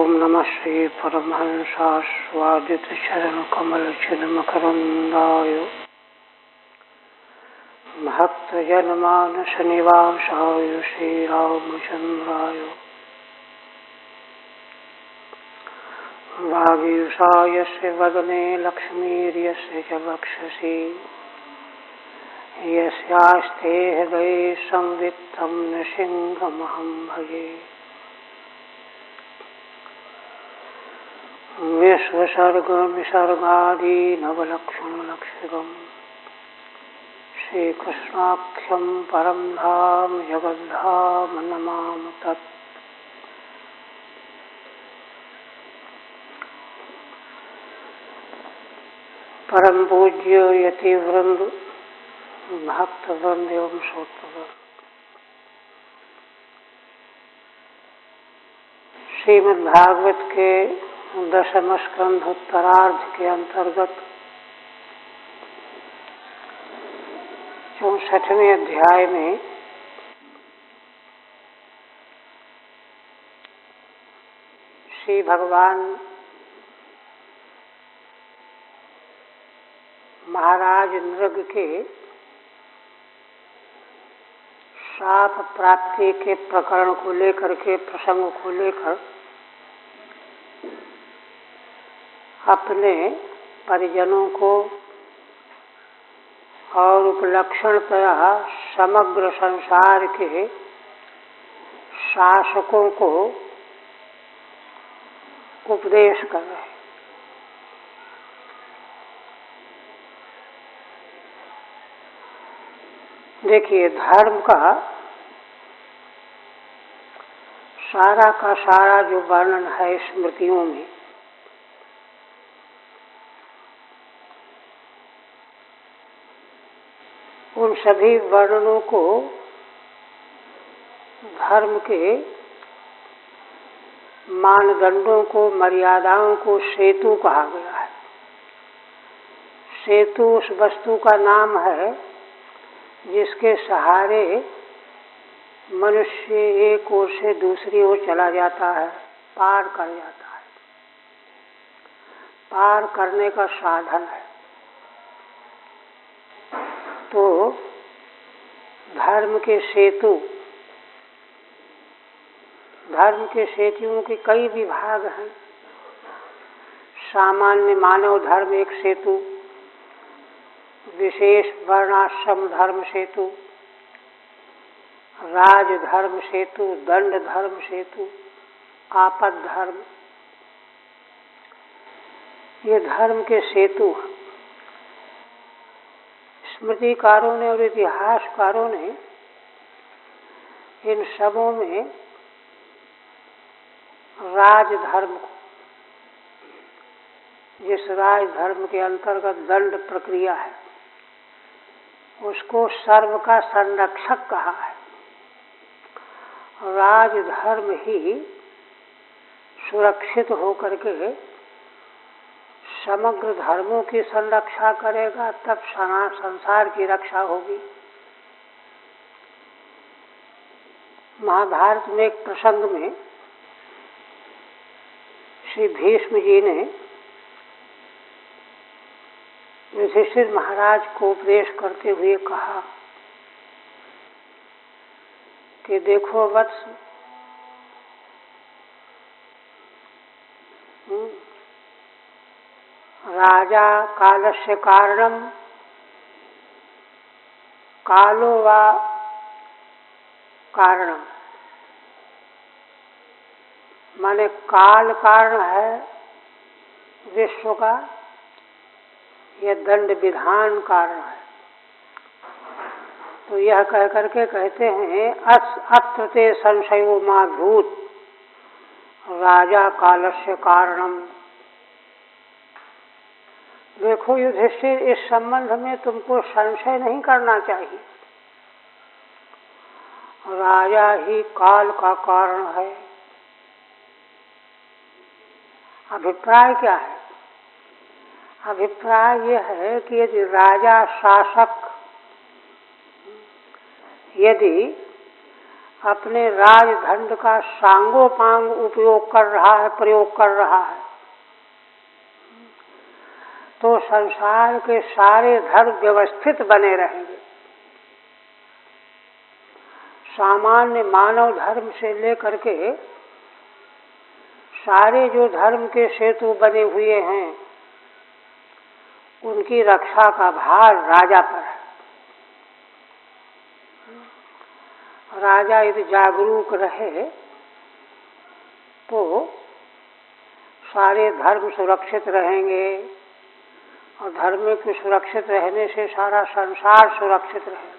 ओम नमः श्री परमहंसास्वादित शरण कमल चिन्मकरंदाय भक्त जनमानस निवासाय श्री रामचंद्राय वागीशाय से वदने लक्ष्मीर्यस्य च वक्षसि यस्यास्ते हृदये संवित्तं नृसिंहमहं भजे। विश्वसर्ग विसर्गादि नवलक्षणलक्षितम् श्रीकृष्णाख्यं परं धाम जगद्धाम नमामि तत्। परम पूज्य यति वृंद, भक्त वृंद एवं श्रोतृवृंद, श्रीमद्भागवत के दशम स्कंध उत्तरार्ध के अंतर्गत 64वें अध्याय में श्री भगवान महाराज नृग के शाप प्राप्ति के प्रकरण को लेकर के प्रसंग को लेकर अपने परिजनों को और उपलक्षणतया समग्र संसार के शासकों को उपदेश कर रहे हैं। देखिए, धर्म का सारा जो वर्णन है स्मृतियों में, उन सभी वर्णनों को धर्म के मानदंडों को, मर्यादाओं को सेतु कहा गया है। सेतु उस वस्तु का नाम है जिसके सहारे मनुष्य एक ओर से दूसरी ओर चला जाता है, पार कर जाता है। पार करने का साधन है। तो धर्म के सेतुओं के कई विभाग हैं। सामान्य मानव धर्म एक सेतु, विशेष वर्णाश्रम धर्म सेतु, राज धर्म सेतु, दंड धर्म सेतु, आपद धर्म, ये धर्म के सेतु हैं। स्मृतिकारों ने और इतिहासकारों ने इन सबों में राजधर्म को, जिस राजधर्म के अंतर्गत दंड प्रक्रिया है, उसको सर्व का संरक्षक कहा है। राजधर्म ही सुरक्षित होकर के समग्र धर्मों की संरक्षा करेगा, तब संसार की रक्षा होगी। महाभारत में एक प्रसंग में श्री भीष्म जी ने युधिष्ठिर महाराज को उपदेश करते हुए कहा कि देखो वत्स, राजा कालस्य कारणम कालो वा कारणम, माने काल कारण है विश्व का, यह दंड विधान कारण है। तो यह कह करके कहते हैं अत्र ते संशयो मा भूत राजा कालस्य कारणम। देखो युधिष्ठिर, इस संबंध में तुमको संशय नहीं करना चाहिए। राजा ही काल का कारण है। अभिप्राय क्या है? अभिप्राय यह है कि यदि राजा शासक यदि अपने राजदंड का सांगोपांग उपयोग कर रहा है, प्रयोग कर रहा है, तो संसार के सारे धर्म व्यवस्थित बने रहेंगे। सामान्य मानव धर्म से लेकर के सारे जो धर्म के सेतु बने हुए हैं, उनकी रक्षा का भार राजा पर है। राजा यदि जागरूक रहे तो सारे धर्म सुरक्षित रहेंगे, और धर्म के सुरक्षित रहने से सारा संसार सुरक्षित रहेगा।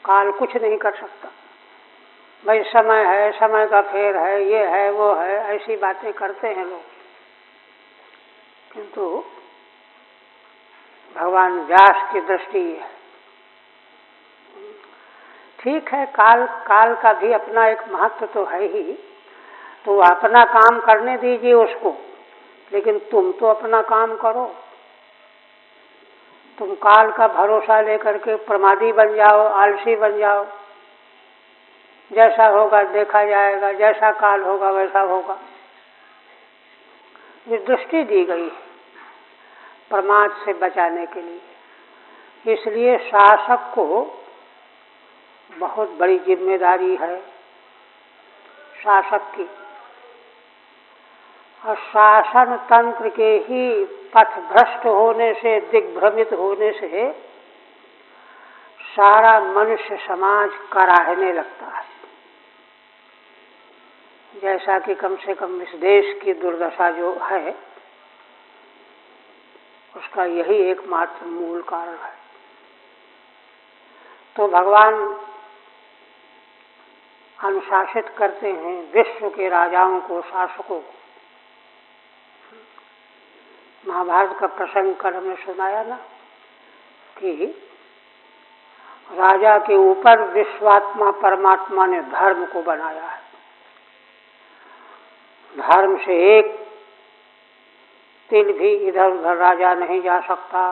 काल कुछ नहीं कर सकता। भाई समय है, समय का फेर है, ये है, वो है, ऐसी बातें करते हैं लोग, किंतु भगवान व्यास की दृष्टि है। ठीक है, काल का भी अपना एक महत्व तो है ही, तो अपना काम करने दीजिए उसको, लेकिन तुम तो अपना काम करो। तुम काल का भरोसा लेकर के प्रमादी बन जाओ, आलसी बन जाओ, जैसा होगा देखा जाएगा, जैसा काल होगा वैसा होगा। ये दृष्टि दी गई है प्रमाद से बचाने के लिए। इसलिए शासक को बहुत बड़ी जिम्मेदारी है, शासक की। और शासन तंत्र के ही पथभ्रष्ट होने से, दिग्भ्रमित होने से सारा मनुष्य समाज कराहने लगता है। जैसा कि कम से कम इस देश की दुर्दशा जो है, उसका यही एकमात्र मूल कारण है। तो भगवान अनुशासित करते हैं विश्व के राजाओं को, शासकों को। महाभारत का प्रसंग कल हमने सुनाया ना, कि राजा के ऊपर विश्वात्मा परमात्मा ने धर्म को बनाया है। धर्म से एक तिल भी इधर उधर राजा नहीं जा सकता।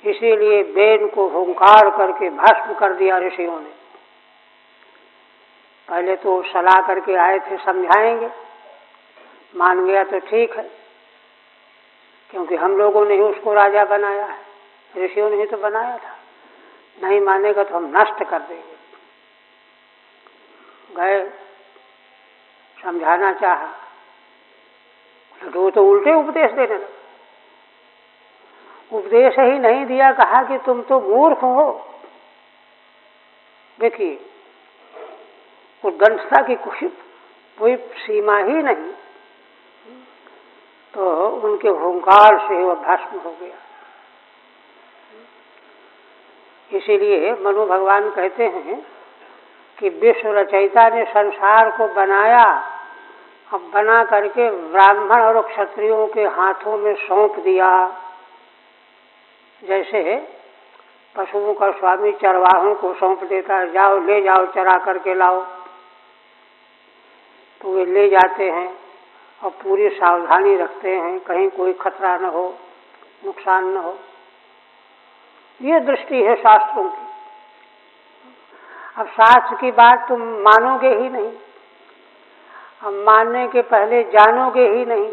इसीलिए वेद को हुंकार करके भस्म कर दिया ऋषियों ने। पहले तो सलाह करके आए थे, समझाएंगे, मान गया तो ठीक है, क्योंकि हम लोगों ने ही उसको राजा बनाया है, ऋषियों ने ही तो बनाया था। नहीं मानेगा तो हम नष्ट कर देंगे। गए, समझाना चाहा तो वो तो उल्टे उपदेश देने लगे। उपदेश ही नहीं दिया, कहा कि तुम तो मूर्ख हो। देखिए, उद्दंडता की कोई सीमा ही नहीं, तो उनके हुंकार से वह भस्म हो गया। इसीलिए मनु भगवान कहते हैं कि विश्व रचयिता ने संसार को बनाया, अब बना करके ब्राह्मण और क्षत्रियों के हाथों में सौंप दिया। जैसे पशुओं का स्वामी चरवाहों को सौंप देता है, जाओ ले जाओ चरा करके लाओ, तो वे ले जाते हैं और पूरी सावधानी रखते हैं, कहीं कोई खतरा न हो, नुकसान न हो। ये दृष्टि है शास्त्रों की। अब शास्त्र की बात तुम मानोगे ही नहीं, अब मानने के पहले जानोगे ही नहीं,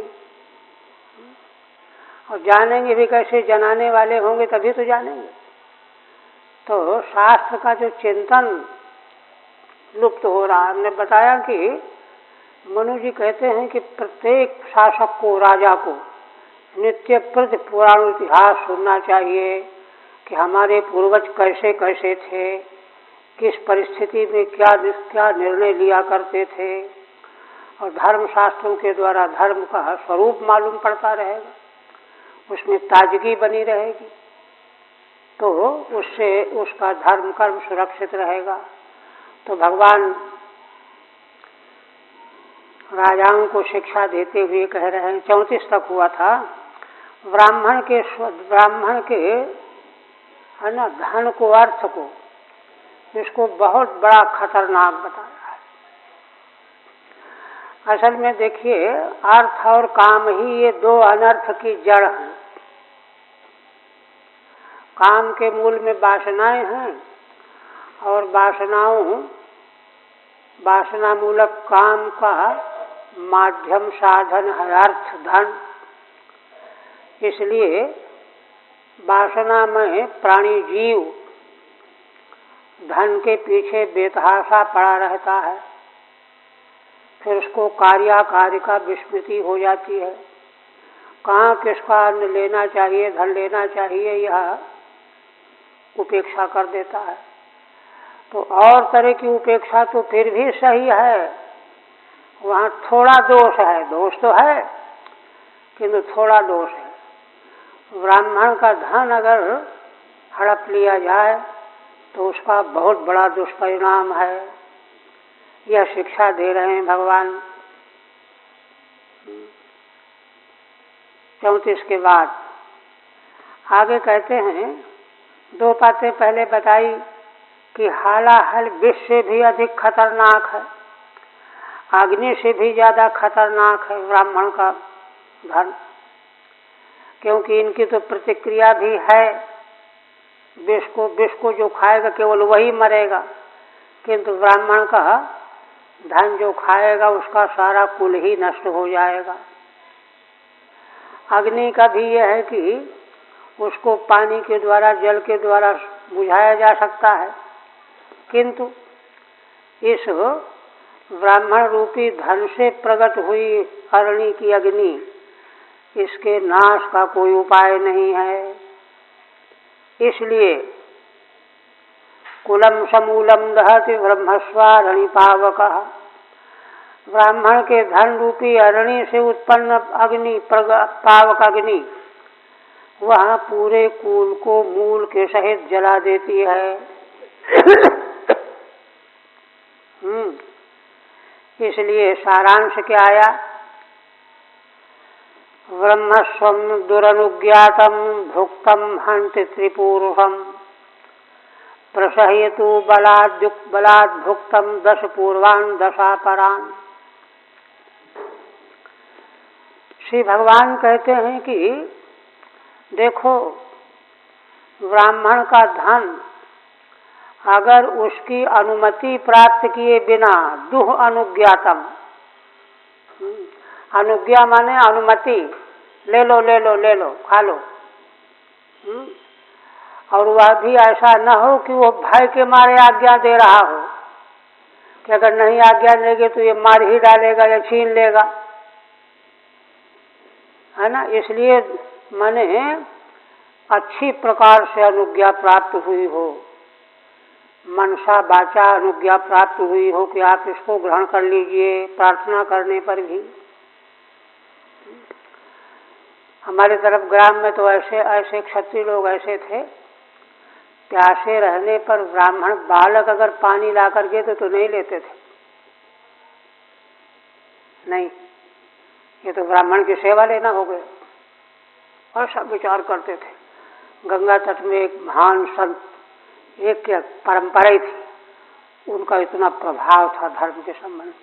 और जानेंगे भी कैसे, जनाने वाले होंगे तभी तो जानेंगे। तो शास्त्र का जो चिंतन लुप्त हो रहा है। हमने बताया कि मनु जी कहते हैं कि प्रत्येक शासक को, राजा को नित्य प्रति पुराण इतिहास सुनना चाहिए कि हमारे पूर्वज कैसे कैसे थे, किस परिस्थिति में क्या निर्णय लिया करते थे, और धर्म शास्त्रों के द्वारा धर्म का स्वरूप मालूम पड़ता रहेगा, उसमें ताजगी बनी रहेगी, तो उससे उसका धर्म कर्म सुरक्षित रहेगा। तो भगवान राजाओं को शिक्षा देते हुए कह रहे हैं, 34 तक हुआ था, ब्राह्मण के है ना धन को, अर्थ को, इसको बहुत बड़ा खतरनाक बताया है। असल में देखिए, अर्थ और काम ही ये दो अनर्थ की जड़ हैं। काम के मूल में वासनाएं हैं, और वासना मूलक काम का माध्यम साधन है अर्थ धन। इसलिए वासना में प्राणी जीव धन के पीछे बेतहाशा पड़ा रहता है, फिर उसको कार्य का विस्मृति हो जाती है। कहाँ किसका अन्न लेना चाहिए, धन लेना चाहिए, यह उपेक्षा कर देता है। तो और तरह की उपेक्षा तो फिर भी सही है, वहाँ थोड़ा दोष है, दोष तो है किंतु थोड़ा दोष है। ब्राह्मण का धन अगर हड़प लिया जाए तो उसका बहुत बड़ा दुष्परिणाम है। यह शिक्षा दे रहे हैं भगवान। 34 के बाद आगे कहते हैं, 2 बातें पहले बताई कि हालाहल विष से भी अधिक खतरनाक है, अग्नि से भी ज़्यादा खतरनाक है ब्राह्मण का धन, क्योंकि इनकी तो प्रतिक्रिया भी है। विष को जो खाएगा केवल वही मरेगा, किंतु ब्राह्मण का धन जो खाएगा उसका सारा कुल ही नष्ट हो जाएगा। अग्नि का भी यह है कि उसको पानी के द्वारा, जल के द्वारा बुझाया जा सकता है, किंतु इस ब्राह्मण रूपी धन से प्रकट हुई अरणि की अग्नि, इसके नाश का कोई उपाय नहीं है। इसलिए कुलम समूलम दहति ब्रह्मस्वारणि पावकः, ब्राह्मण के धन रूपी अरणि से उत्पन्न अग्नि, पावक अग्नि, वह पूरे कुल को मूल के सहित जला देती है। इसलिए सारांश क्या आया, ब्रह्मस्वम दुरनुज्ञातम भुक्तम हन्ति त्रिपुरुषम प्रसह्यतु बलाद भुक्तम 10 पूर्वान् 10 परान्। श्री भगवान कहते हैं कि देखो, ब्राह्मण का धन अगर उसकी अनुमति प्राप्त किए बिना, दुह अनुज्ञातम, अनुज्ञा माने अनुमति, ले लो ले लो ले लो, खा लो, और वह भी ऐसा न हो कि वो भय के मारे आज्ञा दे रहा हो कि अगर नहीं आज्ञा देंगे तो ये मार ही डालेगा या छीन लेगा, है ना। इसलिए माने अच्छी प्रकार से अनुज्ञा प्राप्त हुई हो, मनसा वाचा अनुज्ञा प्राप्त हुई हो कि आप इसको ग्रहण कर लीजिए, प्रार्थना करने पर भी। हमारे तरफ ग्राम में तो ऐसे क्षत्रिय लोग ऐसे थे, प्यासे रहने पर ब्राह्मण बालक अगर पानी ला कर गए तो नहीं लेते थे, नहीं, ये तो ब्राह्मण की सेवा लेना हो गया, और सब विचार करते थे। गंगा तट में एक महान संत, एक क्या परंपरा ही थी, उनका इतना प्रभाव था धर्म के संबंध,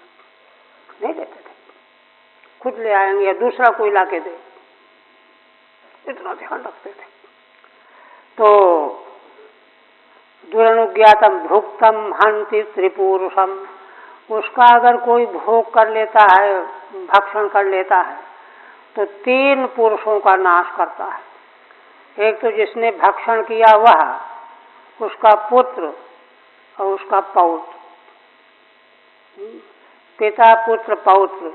नहीं लेते थे, खुद ले आएंगे या दूसरा कोई ला के दे, इतना ध्यान रखते थे। तो दुरनुज्ञातम भुक्तम हन्ति त्रिपुरुषम, उसका अगर कोई भोग कर लेता है, भक्षण कर लेता है, तो 3 पुरुषों का नाश करता है। एक तो जिसने भक्षण किया वह, उसका पुत्र और उसका पौत्र, पिता पुत्र पौत्र,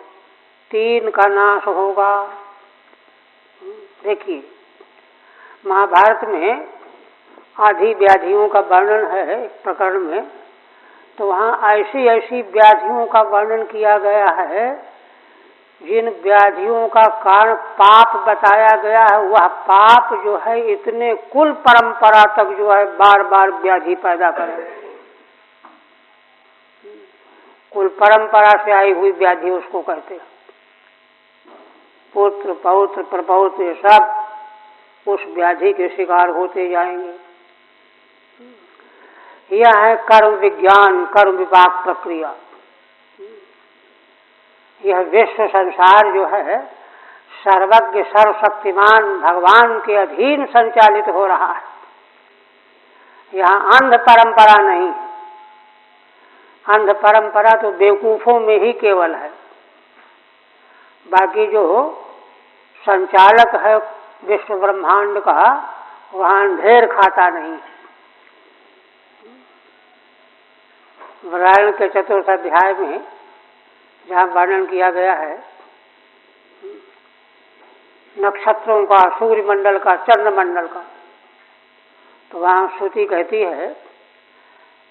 3 का नाश होगा। देखिए, महाभारत में आधी व्याधियों का वर्णन है एक प्रकरण में, तो वहाँ ऐसी ऐसी व्याधियों का वर्णन किया गया है, जिन व्याधियों का कारण पाप बताया गया है, वह पाप जो है इतने कुल परंपरा तक जो है बार बार व्याधि पैदा करे। कुल परंपरा से आई हुई व्याधि उसको कहते हैं। पुत्र पौत्र प्रपौत्र ये सब उस व्याधि के शिकार होते जाएंगे। यह है कर्म विज्ञान, कर्म विपाक प्रक्रिया। यह विश्व संसार जो है सर्वज्ञ सर्वशक्तिमान भगवान के अधीन संचालित हो रहा है। यहाँ अंध परंपरा नहीं, अंध परंपरा तो बेवकूफ़ों में ही केवल है, बाकी जो संचालक है विश्व ब्रह्मांड का वहाँ ढेर खाता नहीं। नारायण के चतुर्थ अध्याय में जहाँ वर्णन किया गया है नक्षत्रों का, सूर्य मंडल का, चंद्र मंडल का, तो वहाँ श्रुति कहती है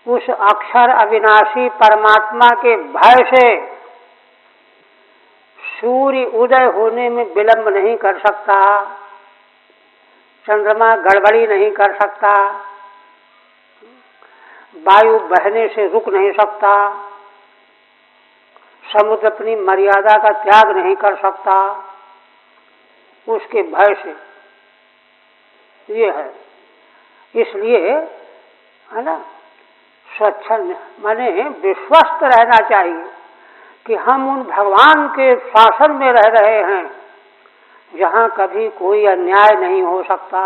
उस अक्षर अविनाशी परमात्मा के भय से सूर्य उदय होने में विलंब नहीं कर सकता, चंद्रमा गड़बड़ी नहीं कर सकता, वायु बहने से रुक नहीं सकता, समुद्र अपनी मर्यादा का त्याग नहीं कर सकता, उसके भय से ये है। इसलिए है ना, स्वच्छंद माने विश्वस्त रहना चाहिए कि हम उन भगवान के शासन में रह रहे हैं जहाँ कभी कोई अन्याय नहीं हो सकता।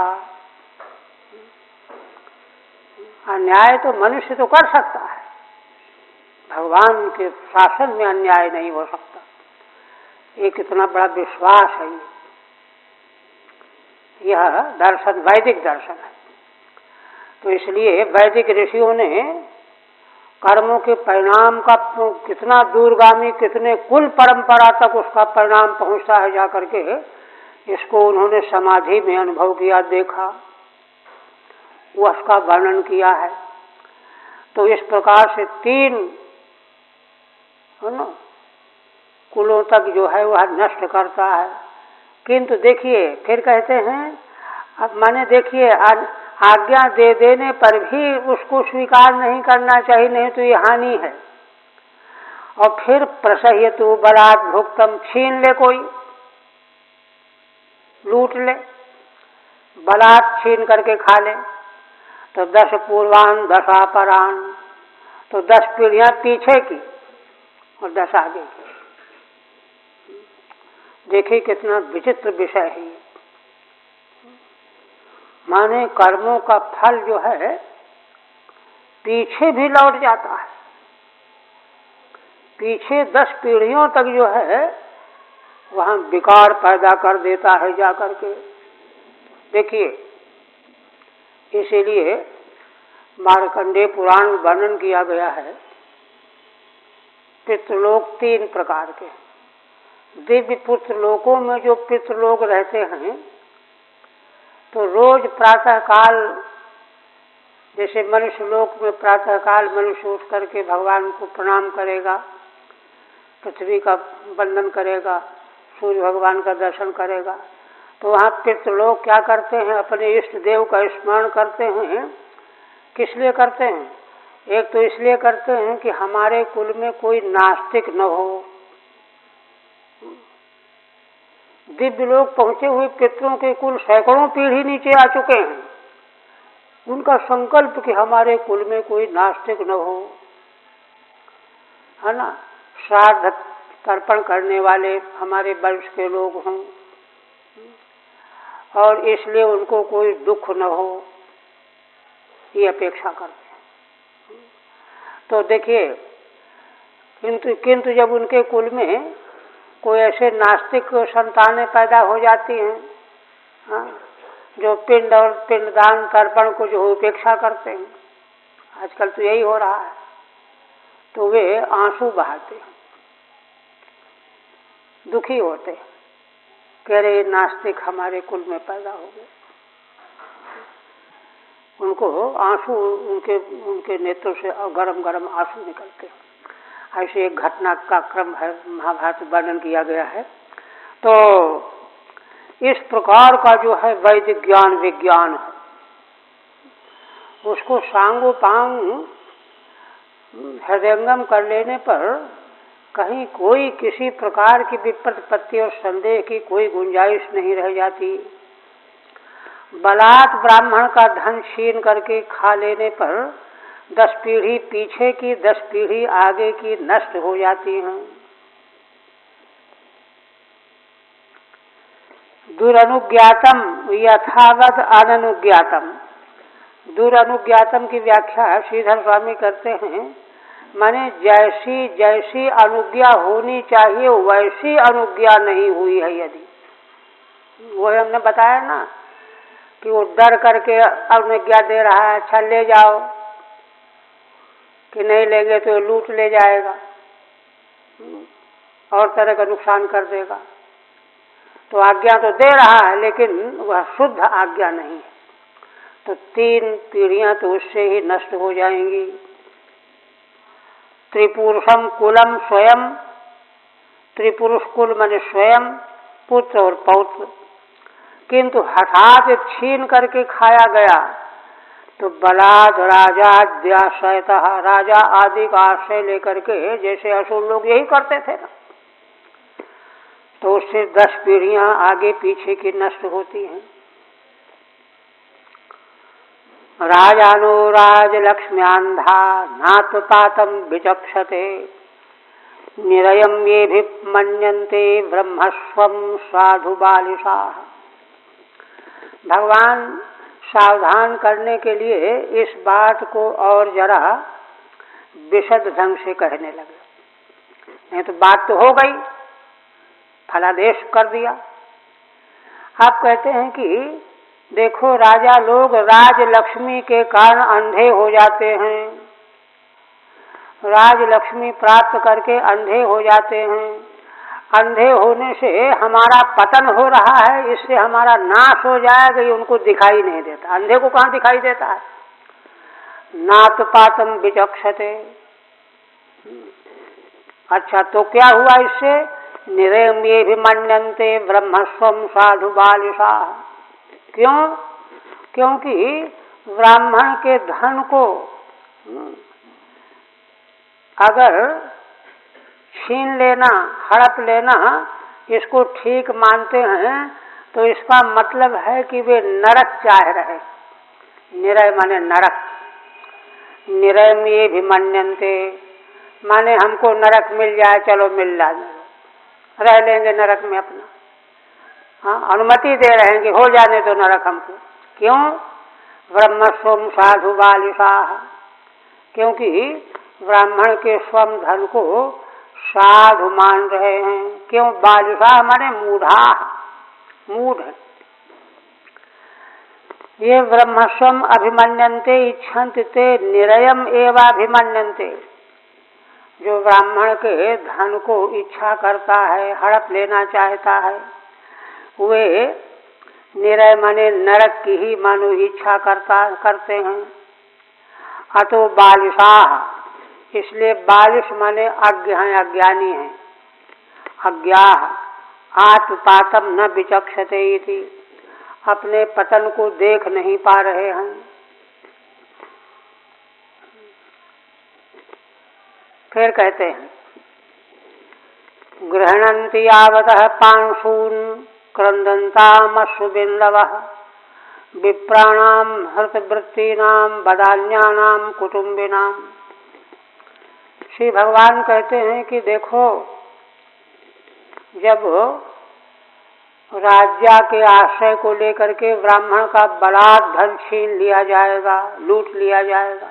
अन्याय तो मनुष्य तो कर सकता है, भगवान के शासन में अन्याय नहीं हो सकता। ये कितना बड़ा विश्वास है। यह दर्शन वैदिक दर्शन है। तो इसलिए वैदिक ऋषियों ने कर्मों के परिणाम का कितना दूरगामी, कितने कुल परंपरा तक उसका परिणाम पहुंचता है जाकर के, इसको उन्होंने समाधि में अनुभव किया, देखा, वो उसका वर्णन किया है। तो इस प्रकार से 3 है ना कुलों तक जो है वह नष्ट करता है। किंतु देखिए फिर कहते हैं, अब माने देखिए आज्ञा दे देने पर भी उसको स्वीकार नहीं करना चाहिए, नहीं तो ये हानि है। और फिर प्रसह्यतु बलात् भुक्तम, छीन ले कोई, लूट ले, बलात् छीन करके खा ले, तो 10 पूर्वान 10 अपरान, तो 10 पीढ़ियां पीछे की और 10 आगे की। देखिए कितना विचित्र विषय है। माने कर्मों का फल जो है पीछे भी लौट जाता है, पीछे 10 पीढ़ियों तक जो है वहाँ विकार पैदा कर देता है जाकर के। देखिए इसीलिए मार्कंडेय पुराण में वर्णन किया गया है, पितृलोक 3 प्रकार के। दिव्य पुत्रलोकों में जो पितृलोक रहते हैं तो रोज प्रातः काल, जैसे मनुष्य लोक में प्रातः काल मनुष्य उठ करके भगवान को प्रणाम करेगा, पृथ्वी का वंदन करेगा, सूर्य भगवान का दर्शन करेगा, तो वहाँ पितृलोक क्या करते हैं, अपने इष्ट देव का स्मरण करते हैं। किस लिए करते हैं? एक तो इसलिए करते हैं कि हमारे कुल में कोई नास्तिक न हो। दिव्य लोक पहुंचे हुए पितरों के कुल सैकड़ों पीढ़ी नीचे आ चुके हैं। उनका संकल्प कि हमारे कुल में कोई नास्तिक न हो, है ना, श्राद्ध तर्पण करने वाले हमारे वंश के लोग हों, और इसलिए उनको कोई दुख न हो, ये अपेक्षा करते हैं। तो देखिए किंतु जब उनके कुल में कोई ऐसे नास्तिक संतानें पैदा हो जाती हैं, हाँ, जो पिंड और पिंडदान तर्पण को जो उपेक्षा करते हैं, आजकल तो यही हो रहा है, तो वे आंसू बहाते हैं, दुखी होते हैं, कह रहे नास्तिक हमारे कुल में पैदा हो गए। उनको आंसू, उनके नेत्रों से गरम गरम आंसू निकलते हैं। ऐसे एक घटना का क्रम है, महाभारत वर्णन किया गया है। तो इस प्रकार का जो है वैदिक ज्ञान विज्ञान है, उसको सांगोपांग हृदयंगम कर लेने पर कहीं कोई किसी प्रकार की विप्रतिपत्ति और संदेह की कोई गुंजाइश नहीं रह जाती। बलात् ब्राह्मण का धन छीन करके खा लेने पर 10 पीढ़ी पीछे की 10 पीढ़ी आगे की नष्ट हो जाती हैं। दुरनुज्ञातम यथावत अननुज्ञातम। दुरनुज्ञातम की व्याख्या श्रीधर स्वामी करते हैं माने जैसी जैसी अनुज्ञा होनी चाहिए वैसी अनुज्ञा नहीं हुई है। यदि वो हमने बताया ना कि वो डर करके अनुज्ञा दे रहा है, अच्छा ले जाओ, कि नहीं लेंगे तो लूट ले जाएगा और तरह का नुकसान कर देगा। तो आज्ञा तो दे रहा है लेकिन वह शुद्ध आज्ञा नहीं है। तो 3 पीढ़ियां तो उससे ही नष्ट हो जाएंगी। त्रिपुरुषम कुलम स्वयं, त्रिपुरुष कुल माने स्वयं, पुत्र और पौत्र, किंतु हठात छीन करके खाया गया तो बलाद राजाद्याश्रयतः, राजा आदि का आश्रय लेकर के, जैसे असुर लोग यही करते थे ना, तो उससे 10 पीढ़ियां आगे पीछे की नष्ट होती हैं। राजानो राजलक्ष्म्यांधा नात्पातम विचक्षते, निरयम ये भी मन्यन्ते ब्रह्मस्वम साधु बालिशाः। भगवान सावधान करने के लिए इस बात को और जरा विशद ढंग से कहने लगे। नहीं तो बात तो हो गई, फलादेश कर दिया। आप कहते हैं कि देखो राजा लोग राजलक्ष्मी के कारण अंधे हो जाते हैं, राजलक्ष्मी प्राप्त करके अंधे हो जाते हैं। अंधे होने से हमारा पतन हो रहा है, इससे हमारा नाश हो जाएगा, ये उनको दिखाई नहीं देता। अंधे को कहाँ दिखाई देता है? नातपातम विचक्षते। अच्छा तो क्या हुआ इससे? निरयम ये भी मन्यन्ते ब्रह्मस्वम साधु बालिशाः। क्यों? क्योंकि ब्राह्मण के धन को अगर छीन लेना, हड़प लेना, इसको ठीक मानते हैं तो इसका मतलब है कि वे नरक चाह रहे। निरय माने नरक, निरय में ये भी मन्यन्ते माने हमको नरक मिल जाए, चलो मिल जाए, रह लेंगे नरक में अपना। हाँ, अनुमति दे रहे हैं कि हो जाने तो नरक हमको। क्यों? ब्रह्मस्वम साधु बालिशाः, क्योंकि ब्राह्मण के स्वम धन को साधु मान रहे हैं। क्यों? बालिशाः माने मूढ़ा, मूढ़। ये ब्रह्मस्वम अभिमन्यन्ते इच्छन्ति ते निरयम एवाभिमन्यन्ते। जो ब्राह्मण के धन को इच्छा करता है, हड़प लेना चाहता है, वे निरय माने नरक की ही मानो इच्छा करते हैं। अतो बालिशाः, इसलिए बालिश माने अज्ञ हैं, अज्ञानी हैं, अज्ञाः। आत्मपातम न विचक्षते इति, अपने पतन को देख नहीं पा रहे हैं। फिर कहते हैं गृह्णन्ति यावतः पांशून् क्रन्दन्तामश्रु बिन्दवः, विप्राणां हृतवृत्तीनां बदान्यानां कुटुम्बिनां। श्री भगवान कहते हैं कि देखो, जब राज्य के आश्रय को लेकर के ब्राह्मण का बलात् धन छीन लिया जाएगा, लूट लिया जाएगा,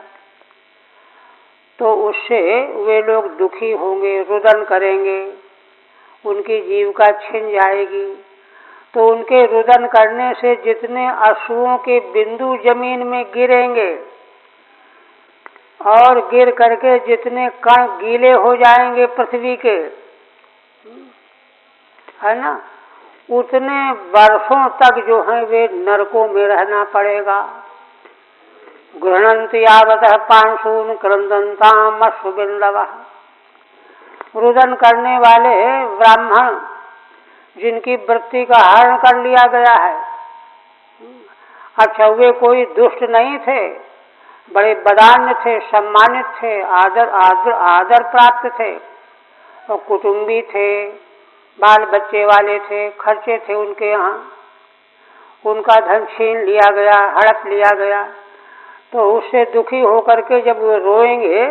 तो उससे वे लोग दुखी होंगे, रुदन करेंगे, उनकी जीविका छिन जाएगी। तो उनके रुदन करने से जितने अश्रुओं के बिंदु जमीन में गिरेंगे और गिर करके जितने कण गीले हो जाएंगे पृथ्वी के, है ना, उतने वर्षों तक जो है वे नरकों में रहना पड़ेगा। गृह्णन्ति यावतः पांशून् क्रन्दन्ताम् अश्रु बिन्दवः। रुदन करने वाले ब्राह्मण जिनकी वृत्ति का हरण कर लिया गया है, अच्छा वे कोई दुष्ट नहीं थे, बड़े बदान्य थे, सम्मानित थे, आदर प्राप्त थे, और कुटुंबी थे, बाल बच्चे वाले थे, खर्चे थे उनके यहाँ, उनका धन छीन लिया गया, हड़प लिया गया। तो उससे दुखी होकर के जब वे रोएंगे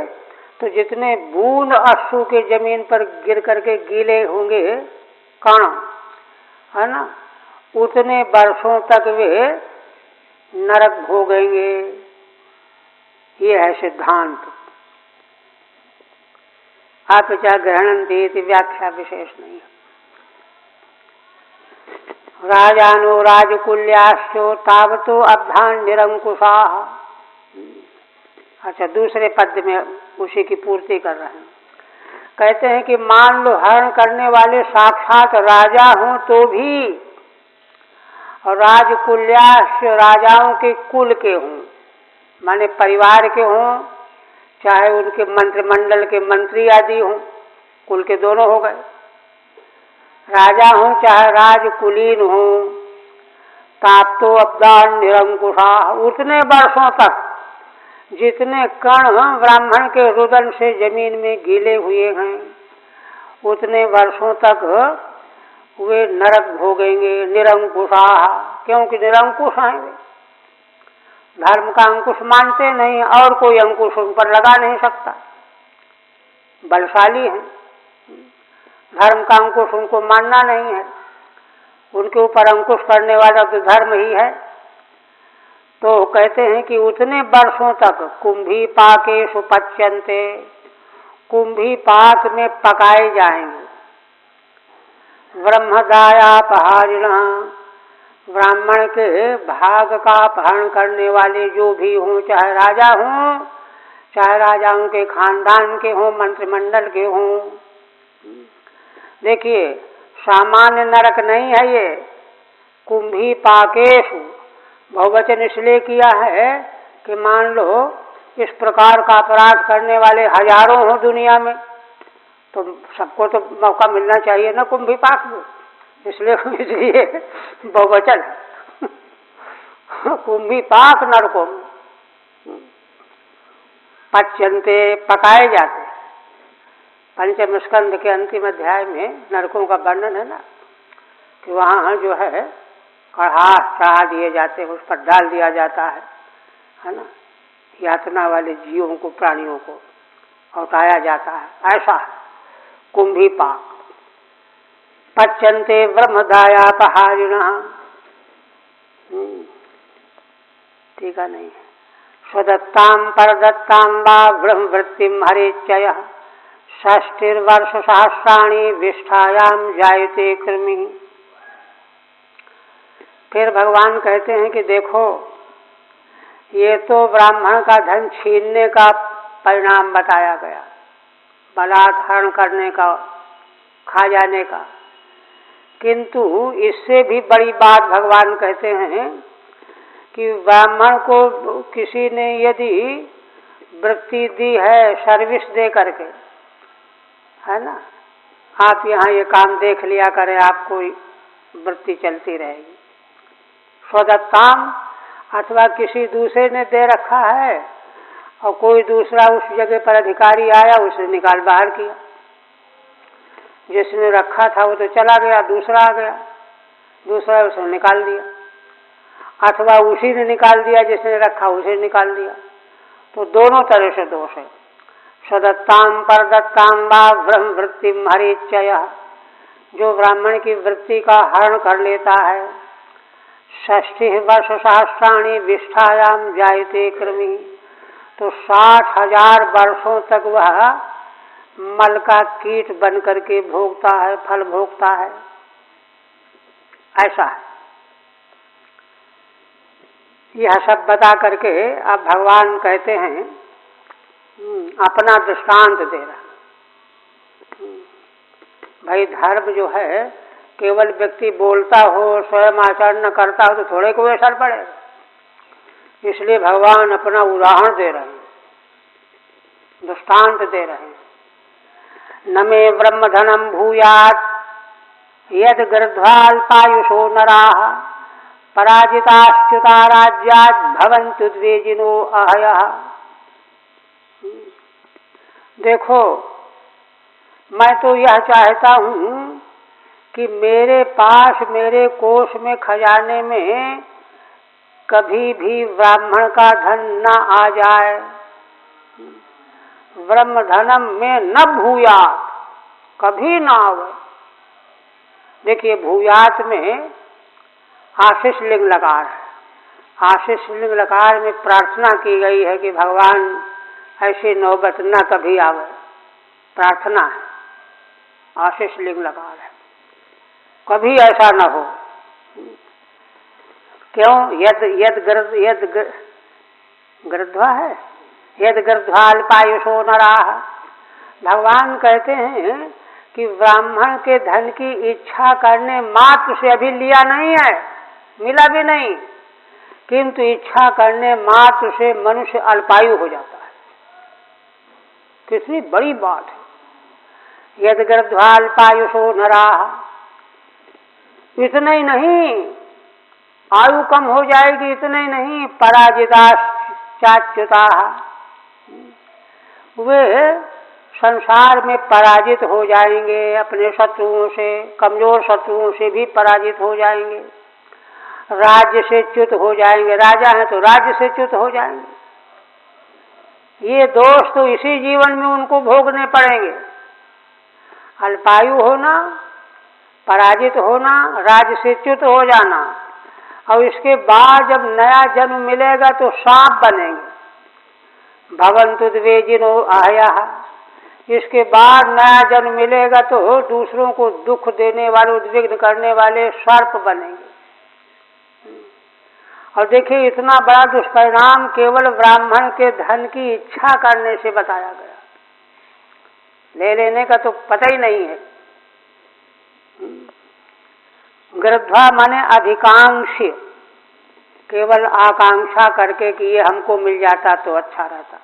तो जितने बूंद अश्रु के जमीन पर गिर करके गीले होंगे कण, है ना, उतने वर्षों तक वे नरक भोगेंगे। ये है सिद्धांत। आप च गृह्णन्ति इति व्याख्या विशेष नहीं है। राजानो राजकुल्याश्चो तावतो अब्धान निरंकुशाः। अच्छा, दूसरे पद में उसी की पूर्ति कर रहे हैं। कहते हैं कि मान लो हरण करने वाले साक्षात राजा हों तो भी, और राजकुल्याश्च राजाओं के कुल के हों, माने परिवार के हों, चाहे उनके मंत्रिमंडल के मंत्री आदि हों, कुल के दोनों हो गए। राजा हों चाहे राजकुलीन हों, ताप्तो अब्दान निरंकुशा, उतने वर्षों तक जितने कण ब्राह्मण के रुदन से जमीन में गीले हुए हैं, उतने वर्षों तक वे नरक भोगेंगे। निरंकुशा, क्योंकि निरंकुश हैं वे, धर्म का अंकुश मानते नहीं, और कोई अंकुश उन पर लगा नहीं सकता। बलशाली हैं, धर्म का अंकुश उनको मानना नहीं है। उनके ऊपर अंकुश करने वाला तो धर्म ही है। तो कहते हैं कि उतने वर्षों तक कुंभी पाकेषु पच्यन्ते, कुंभी पाक में पकाए जाएंगे। ब्रह्मदायापहारिणः, ब्राह्मण के भाग का अपहरण करने वाले जो भी हों, चाहे राजा हों, चाहे राजाओं के खानदान के हों, मंत्रिमंडल के हों। देखिए, सामान्य नरक नहीं है ये। कुंभी पाकेषु बहुवचन इसलिए किया है कि मान लो इस प्रकार का अपराध करने वाले हजारों हों दुनिया में, तो सबको तो मौका मिलना चाहिए ना कुंभी पाक में, इसलिए बहुवचन कुंभी पाक नरकों में पच्यन्ते, पकाए जाते। पंचम स्कंध के अंतिम अध्याय में नरकों का वर्णन है ना, कि वहाँ जो है कड़ाह चढ़ा दिए जाते हैं, उस पर डाल दिया जाता है ना, यातना वाले जीवों को, प्राणियों को उठाया जाता है। ऐसा कुंभी पाक। पच्यन्ते ब्रह्मदायापहारिणः, ठीक है नहीं, स्वदत्तां परदत्तां वा ब्रह्मवृत्तिं हरेच्छयः, षष्टिर्वर्ष सहस्राणि विष्ठायां जायते कृमिः। फिर भगवान कहते हैं कि देखो, ये तो ब्राह्मण का धन छीनने का परिणाम बताया गया, बलात्कार करने का, खा जाने का, किंतु इससे भी बड़ी बात भगवान कहते हैं कि ब्राह्मण को किसी ने यदि वृत्ति दी है, सर्विस दे करके, है ना, आप यहाँ ये काम देख लिया करें, आपको वृत्ति चलती रहेगी। स्वदत्ताम, अथवा किसी दूसरे ने दे रखा है और कोई दूसरा उस जगह पर अधिकारी आया, उसने निकाल बाहर किया। जिसने रखा था वो तो चला गया, दूसरा आ गया, दूसरा उसने निकाल दिया, अथवा उसी ने निकाल दिया जिसने रखा, उसे निकाल दिया। तो दोनों तरह से दोष है। स्वदत्ताम परदत्ताम वा ब्रह्मवृत्तिं हरेच्छयः, जो ब्राह्मण की वृत्ति का हरण कर लेता है, षष्टि वर्ष सहस्राणि विष्ठायां जायते कृमि, तो 60,000 वर्षों तक वह मल का कीट बन करके भोगता है, फल भोगता है। ऐसा है। यह सब बता करके अब भगवान कहते हैं, अपना दृष्टांत दे रहा। भाई धर्म जो है, केवल व्यक्ति बोलता हो, स्वयं आचरण न करता हो तो थोड़े कोई असर पड़ेगा। इसलिए भगवान अपना उदाहरण दे रहे हैं, दृष्टांत दे रहे हैं। न मे ब्रह्मधनम भूयात् यद गृध्वाल्पायुषो नराः, पराजिताश्च्युता राज्यात् भवन्तु द्विजिनो अहयः। देखो, मैं तो यह चाहता हूँ कि मेरे पास, मेरे कोष में, खजाने में कभी भी ब्राह्मण का धन न आ जाए। ब्रह्म धनम में न भूयात, कभी ना आवे। देखिए, भूयात में आशीष लिंग लकार है। आशीष लिंग लकार में प्रार्थना की गई है कि भगवान ऐसी नौबत न कभी आवे। प्रार्थना है, आशीष लिंग लगा है, कभी ऐसा न हो। क्यों? यद गृध्वा है, यद गृध्वाल्पायुषो नराः। भगवान कहते हैं कि ब्राह्मण के धन की इच्छा करने मात्र से अभी लिया नहीं है, मिला भी नहीं, किंतु इच्छा करने मात्र से मनुष्य अल्पायु हो जाता है। कितनी बड़ी बात है। यद गृध्वाल्पायुषो नराः, इतना ही नहीं, आयु कम हो जाएगी, इतना ही नहीं, पराजिताश्चाच्युताः, वे संसार में पराजित हो जाएंगे, अपने शत्रुओं से, कमजोर शत्रुओं से भी पराजित हो जाएंगे, राज्य से च्युत हो जाएंगे, राजा हैं तो राज्य से च्युत हो जाएंगे। ये दोष तो इसी जीवन में उनको भोगने पड़ेंगे। अल्पायु होना, पराजित होना, राज्य से च्युत हो जाना, और इसके बाद जब नया जन्म मिलेगा तो सांप बनेंगे, भवन्तु द्विजिनो आहयाः। इसके बाद नया जन्म मिलेगा तो दूसरों को दुख देने वाले, उद्विग्न करने वाले सर्प बनेंगे। और देखिए, इतना बड़ा दुष्परिणाम केवल ब्राह्मण के धन की इच्छा करने से बताया गया, ले लेने का तो पता ही नहीं है। गृध्वा माने अधिकांश, केवल आकांक्षा करके कि ये हमको मिल जाता तो अच्छा रहता,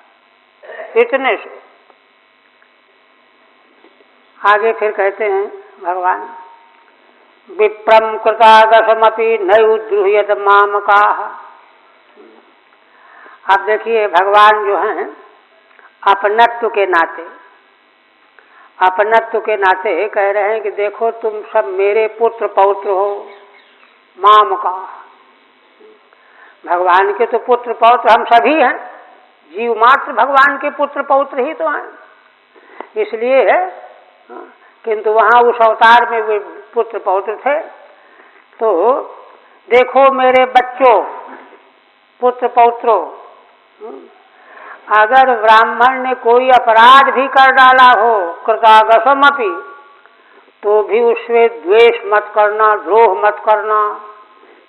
इतने से। आगे फिर कहते हैं भगवान, विप्रम कृतागसमपि नैद्रुह्यत मामकाः। अब देखिए, भगवान जो हैं अपनत्व के नाते कह रहे हैं कि देखो, तुम सब मेरे पुत्र पौत्र हो, मामकाः। भगवान के तो पुत्र पौत्र हम सभी हैं, जीव मात्र भगवान के पुत्र पौत्र ही तो हैं, इसलिए है। किंतु वहाँ उस अवतार में वे पुत्र पौत्र थे। तो देखो मेरे बच्चों, पुत्र पौत्रों, अगर ब्राह्मण ने कोई अपराध भी कर डाला हो, कृतागसमपि, तो भी उसमें द्वेष मत करना, द्रोह मत करना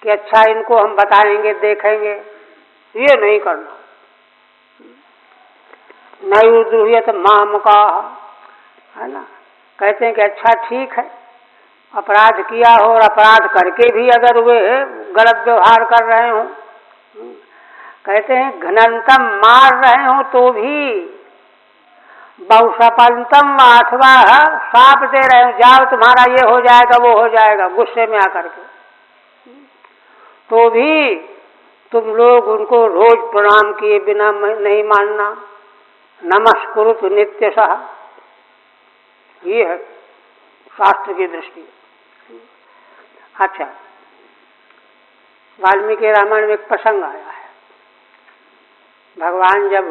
कि अच्छा इनको हम बताएंगे, देखेंगे, ये नहीं करना। नैद्रुह्यत मामकाः, है ना। कहते हैं कि अच्छा ठीक है, अपराध किया हो और अपराध करके भी अगर वे गलत व्यवहार कर रहे हो, कहते हैं घ्नन्तम मार रहे हो तो भी, बहुसपंतम अथवा साप दे रहे हो, जाओ तुम्हारा ये हो जाएगा, वो हो जाएगा, गुस्से में आकर के, तो भी तुम लोग उनको रोज प्रणाम किए बिना नहीं मानना। नमस्कुरुत नित्यशः, ये है शास्त्र की दृष्टि। अच्छा, वाल्मीकि रामायण में एक प्रसंग आया है। भगवान जब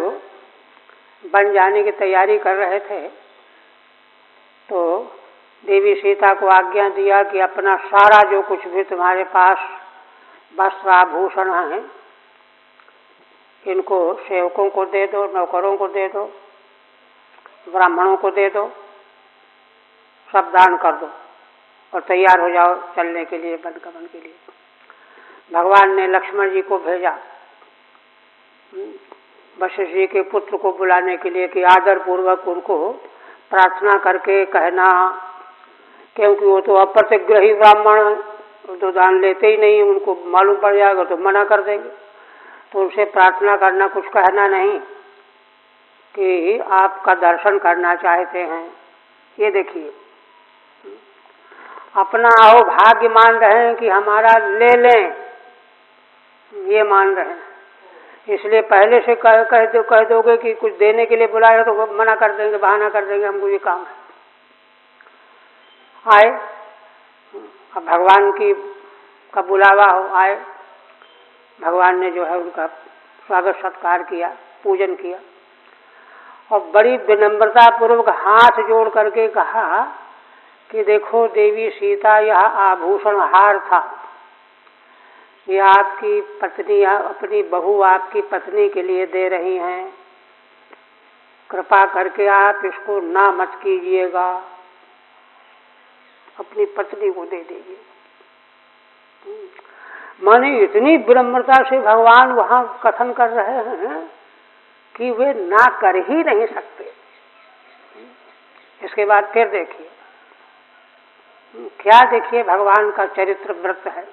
बन जाने की तैयारी कर रहे थे तो देवी सीता को आज्ञा दिया कि अपना सारा जो कुछ भी तुम्हारे पास वस्त्र आभूषण हैं, इनको सेवकों को दे दो, नौकरों को दे दो, ब्राह्मणों को दे दो, सब दान कर दो और तैयार हो जाओ चलने के लिए, वनगमन के लिए। भगवान ने लक्ष्मण जी को भेजा वशिष्ठ जी के पुत्र को बुलाने के लिए कि आदर पूर्वक उनको प्रार्थना करके कहना, क्योंकि वो तो अप्रतिग्रही ब्राह्मण, तो दान लेते ही नहीं, उनको मालूम पड़ जाएगा तो मना कर देंगे। तो उनसे प्रार्थना करना, कुछ कहना नहीं कि आपका दर्शन करना चाहते हैं। ये देखिए, अपना अहो भाग्य मान रहे हैं कि हमारा ले लें, ये मान रहे हैं। इसलिए पहले से कह दोगे कि कुछ देने के लिए बुलाए तो मना कर देंगे, बहाना कर देंगे, हमको ये काम है। आए, अब भगवान का बुलावा हो, आए, भगवान ने जो है उनका स्वागत सत्कार किया, पूजन किया और बड़ी विनम्रता पूर्वक हाथ जोड़ करके कहा कि देखो देवी सीता, यह आभूषण हार था, ये आपकी पत्नी, अपनी बहू आपकी पत्नी के लिए दे रही हैं, कृपा करके आप इसको ना मत कीजिएगा, अपनी पत्नी को दे दीजिए। माने इतनी विनम्रता से भगवान वहां कथन कर रहे हैं कि वे ना कर ही नहीं सकते। इसके बाद फिर देखिए क्या, देखिए भगवान का चरित्र व्रत है।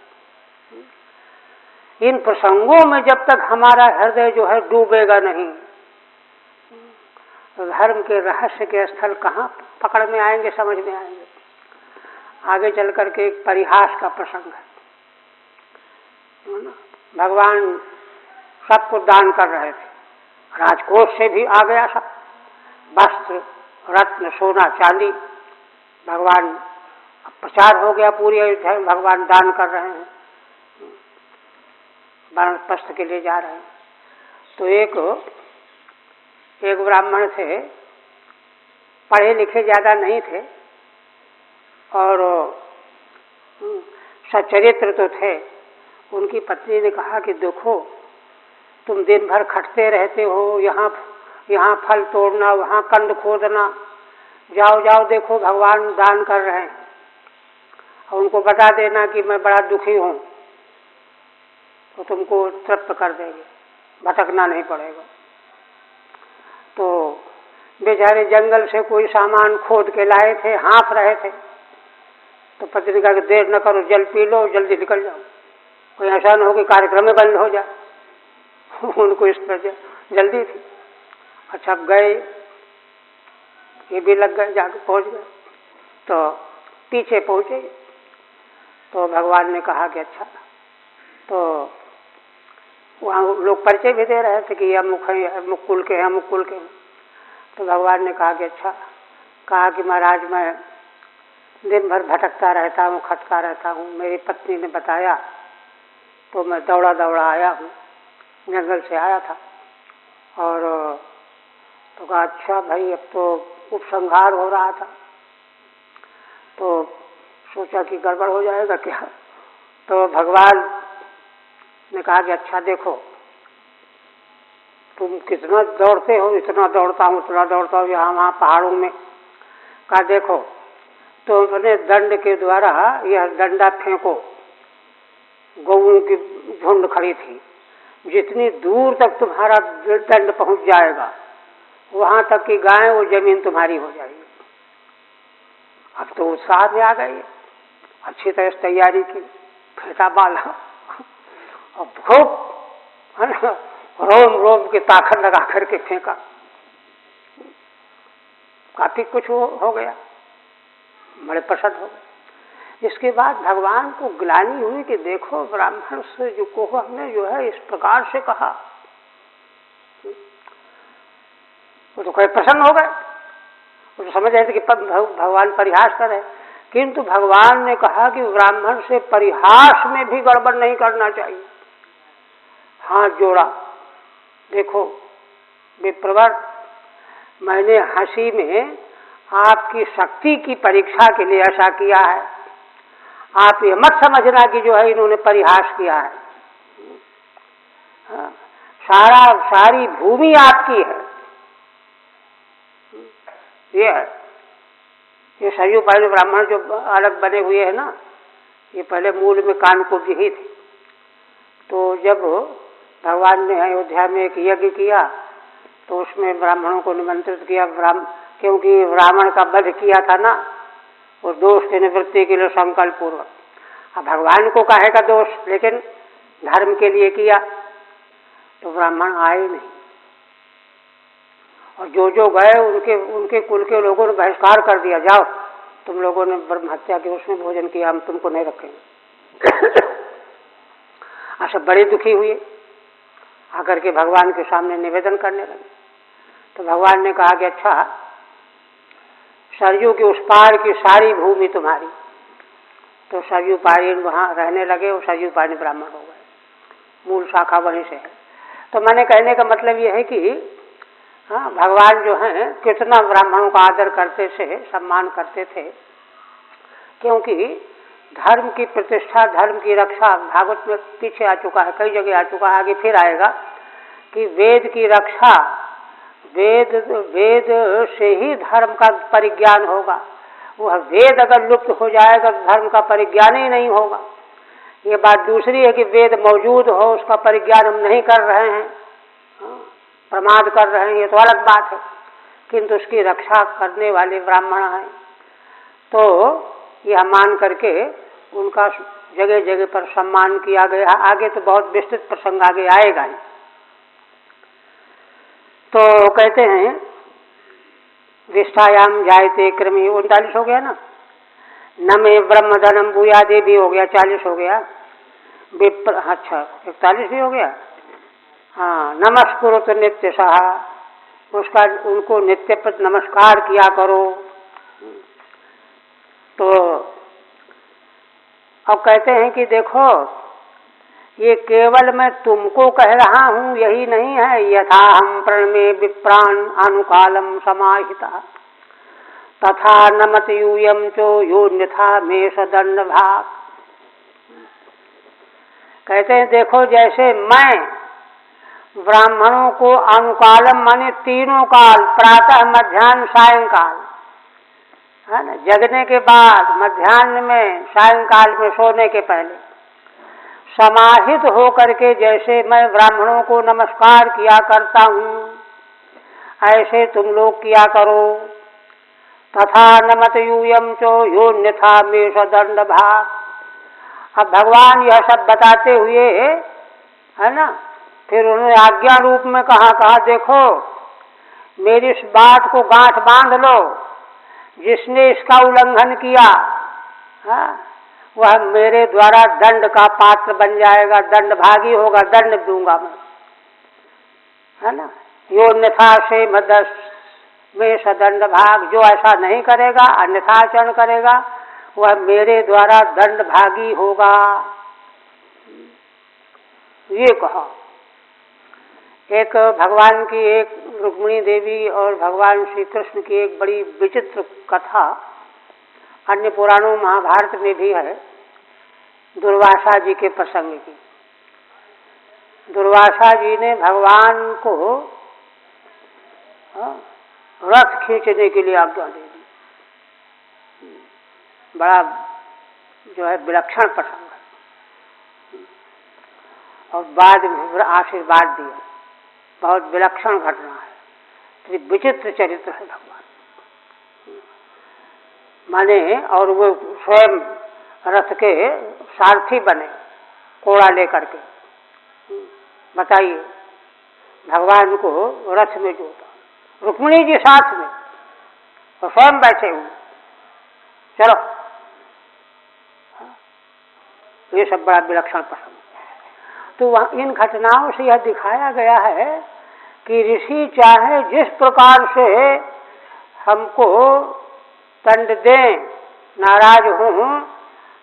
इन प्रसंगों में जब तक हमारा हृदय जो है डूबेगा नहीं, तो धर्म के रहस्य के स्थल कहाँ पकड़ में आएंगे, समझ में आएंगे। आगे चल करके एक परिहास का प्रसंग है। भगवान सबको दान कर रहे थे, राजकोष से भी आ गया सब, वस्त्र रत्न सोना चांदी। भगवान प्रचार हो गया पूरी अयोध्या में, भगवान दान कर रहे हैं, वानप्रस्थ के लिए जा रहे हैं। तो एक ब्राह्मण थे, पढ़े लिखे ज़्यादा नहीं थे और सच्चरित्र तो थे। उनकी पत्नी ने कहा कि देखो तुम दिन भर खटते रहते हो, यहाँ फल तोड़ना, वहाँ कंद खोदना, जाओ जाओ देखो भगवान दान कर रहे हैं और उनको बता देना कि मैं बड़ा दुखी हूँ, तो तुमको तृप्त कर देंगे, भटकना नहीं पड़ेगा। तो बेचारे जंगल से कोई सामान खोद के लाए थे, हाँफ रहे थे। तो पत्नी का देर न करो, जल पी लो, जल्दी निकल जाओ, कोई ऐसा न हो कि कार्यक्रम में बंद हो जाए। उनको इस पर जल्दी थी। अच्छा गए, ये भी लग गए, जाकर पहुंच गए। तो पीछे पहुंचे तो भगवान ने कहा कि अच्छा, तो वहाँ लोग परिचय भी दे रहे थे कि ये अमुक है, अमुक कुल के हैं, अमुक कुल के हैं। तो भगवान ने कहा कि अच्छा, कहा कि महाराज मैं दिन भर भटकता रहता हूँ, खटता रहता हूँ, मेरी पत्नी ने बताया तो मैं दौड़ा दौड़ा आया हूँ, जंगल से आया था। और तो कहा अच्छा भाई, अब तो उपसंहार हो रहा था, तो सोचा कि गड़बड़ हो जाएगा क्या। तो भगवान ने कहा कि अच्छा देखो तुम कितना दौड़ते हो, इतना दौड़ता हूँ, उतना दौड़ता हूँ यहाँ वहाँ पहाड़ों में। कहा देखो तो अपने दंड के द्वारा यह डंडा फेंको, गौओं की झुंड खड़ी थी, जितनी दूर तक तुम्हारा दंड पहुंच जाएगा वहां तक की गाय वो जमीन तुम्हारी हो जाएगी। अब तो उत्साह में आ गई, अच्छी तरह से तैयारी की, फेंटा बाला और खूब रोम रोम के ताकत लगा करके फेंका, काफी कुछ हो गया, बड़े प्रसन्न हो गए। इसके बाद भगवान को ग्लानि हुई कि देखो ब्राह्मण से जो को हमने जो है इस प्रकार से कहा, वो तो कोई प्रसन्न हो गए, वो तो समझ रहे थे कि भगवान परिहास कर रहे, किंतु भगवान ने कहा कि ब्राह्मण से परिहास में भी गड़बड़ नहीं करना चाहिए। हाथ जोड़ा, देखो विप्रवर, मैंने हंसी में आपकी शक्ति की परीक्षा के लिए ऐसा किया है, आप ये मत समझना कि जो है इन्होंने परिहास किया है। सारी भूमि आपकी है, ये है। ये सरयू पहले ब्राह्मण जो अलग बने हुए हैं ना, ये पहले मूल में कानकोटी ही थे। तो जब भगवान ने अयोध्या में एक यज्ञ किया तो उसमें ब्राह्मणों को निमंत्रित किया, क्योंकि रावण का वध किया था ना, वो दोष की निवृत्ति के लिए संकल्प पूर्वक। अब भगवान को कहेगा दोष, लेकिन धर्म के लिए किया, तो ब्राह्मण आए नहीं। और जो गए उनके कुल के लोगों ने बहिष्कार कर दिया, जाओ तुम लोगों ने ब्रह्म हत्या के उसमें भोजन किया, हम तुमको नहीं रखेंगे। अच्छा बड़े दुखी हुए, आकर के भगवान के सामने निवेदन करने लगे। तो भगवान ने कहा कि अच्छा सरयू के उस पार की सारी भूमि तुम्हारी। तो सरयू पारी वहाँ रहने लगे और सरयू पारी ब्राह्मण हो गए, मूल शाखा वहीं से है। तो मैंने कहने का मतलब यह है कि हाँ, भगवान जो हैं कितना ब्राह्मणों का आदर करते थे, सम्मान करते थे, क्योंकि धर्म की प्रतिष्ठा, धर्म की रक्षा भागवत में पीछे आ चुका है, कई जगह आ चुका है, आगे फिर आएगा कि वेद की रक्षा वेद वेद से ही धर्म का परिज्ञान होगा। वह वेद अगर लुप्त हो जाएगा तो धर्म का परिज्ञान ही नहीं होगा। ये बात दूसरी है कि वेद मौजूद हो, उसका परिज्ञान हम नहीं कर रहे हैं, प्रमाद कर रहे हैं, ये तो अलग बात है, किंतु उसकी रक्षा करने वाले ब्राह्मण हैं। तो यह मान करके उनका जगह जगह पर सम्मान किया गया। आगे तो बहुत विस्तृत प्रसंग आगे आएगा ही। तो कहते हैं विष्ठायाम जायते क्रमे, 39 हो गया ना, न में ब्रह्म धनम भूयादि भी हो गया, 40 हो गया, विप्र, अच्छा 41 भी हो गया। हाँ, नमस्कुरु तो नित्य सहा, उसका उनको नित्य पर नमस्कार किया करो। तो अब कहते हैं कि देखो, ये केवल मैं तुमको कह रहा हूँ यही नहीं है, यथा हम प्रणमे विप्राण अनुकालम समाहिता तथा नमत यूयम चो योन्यथा मेष दंड भाग। कहते हैं देखो, जैसे मैं ब्राह्मणों को अनुकालम माने तीनों काल, प्रातः मध्याह्न सायंकाल, है ना, जगने के बाद, मध्याह्न में, सायंकाल में, सोने के पहले समाहित हो करके जैसे मैं ब्राह्मणों को नमस्कार किया करता हूँ, ऐसे तुम लोग किया करो। तथा नमत यूयम चो योन्यथा मेष दंड भाग। अब भगवान यह सब बताते हुए, है ना, फिर उन्होंने आज्ञा रूप में कहा देखो मेरी इस बात को गांठ बांध लो, जिसने इसका उल्लंघन किया, वह मेरे द्वारा दंड का पात्र बन जाएगा, दंड भागी होगा, दंड दूंगा मैं, है ना। यो अन्यथा से मदस में सदंड भाग, जो ऐसा नहीं करेगा, अन्यथाचरण करेगा, वह मेरे द्वारा दंड भागी होगा, ये कहा। एक भगवान की, एक रुक्मिणी देवी और भगवान श्री कृष्ण की एक बड़ी विचित्र कथा अन्य पुराणों महाभारत में भी है, दुर्वासा जी के प्रसंग की। दुर्वासा जी ने भगवान को रथ खींचने के लिए आज्ञा दे दी। बड़ा जो है विलक्षण प्रसंग है, और बाद में आशीर्वाद दिया। बहुत विलक्षण घटना है, विचित्र चरित्र है भगवान माने। और वो स्वयं रथ के सारथी बने, कोड़ा लेकर के। बताइए, भगवान को रथ में जोता, रुक्मिणी जी साथ में, और स्वयं बैठे हुए, चलो। ये सब बड़ा विलक्षण प्रसंग। तो वहाँ इन घटनाओं से यह दिखाया गया है कि ऋषि चाहे जिस प्रकार से हमको दंड दें, नाराज हों,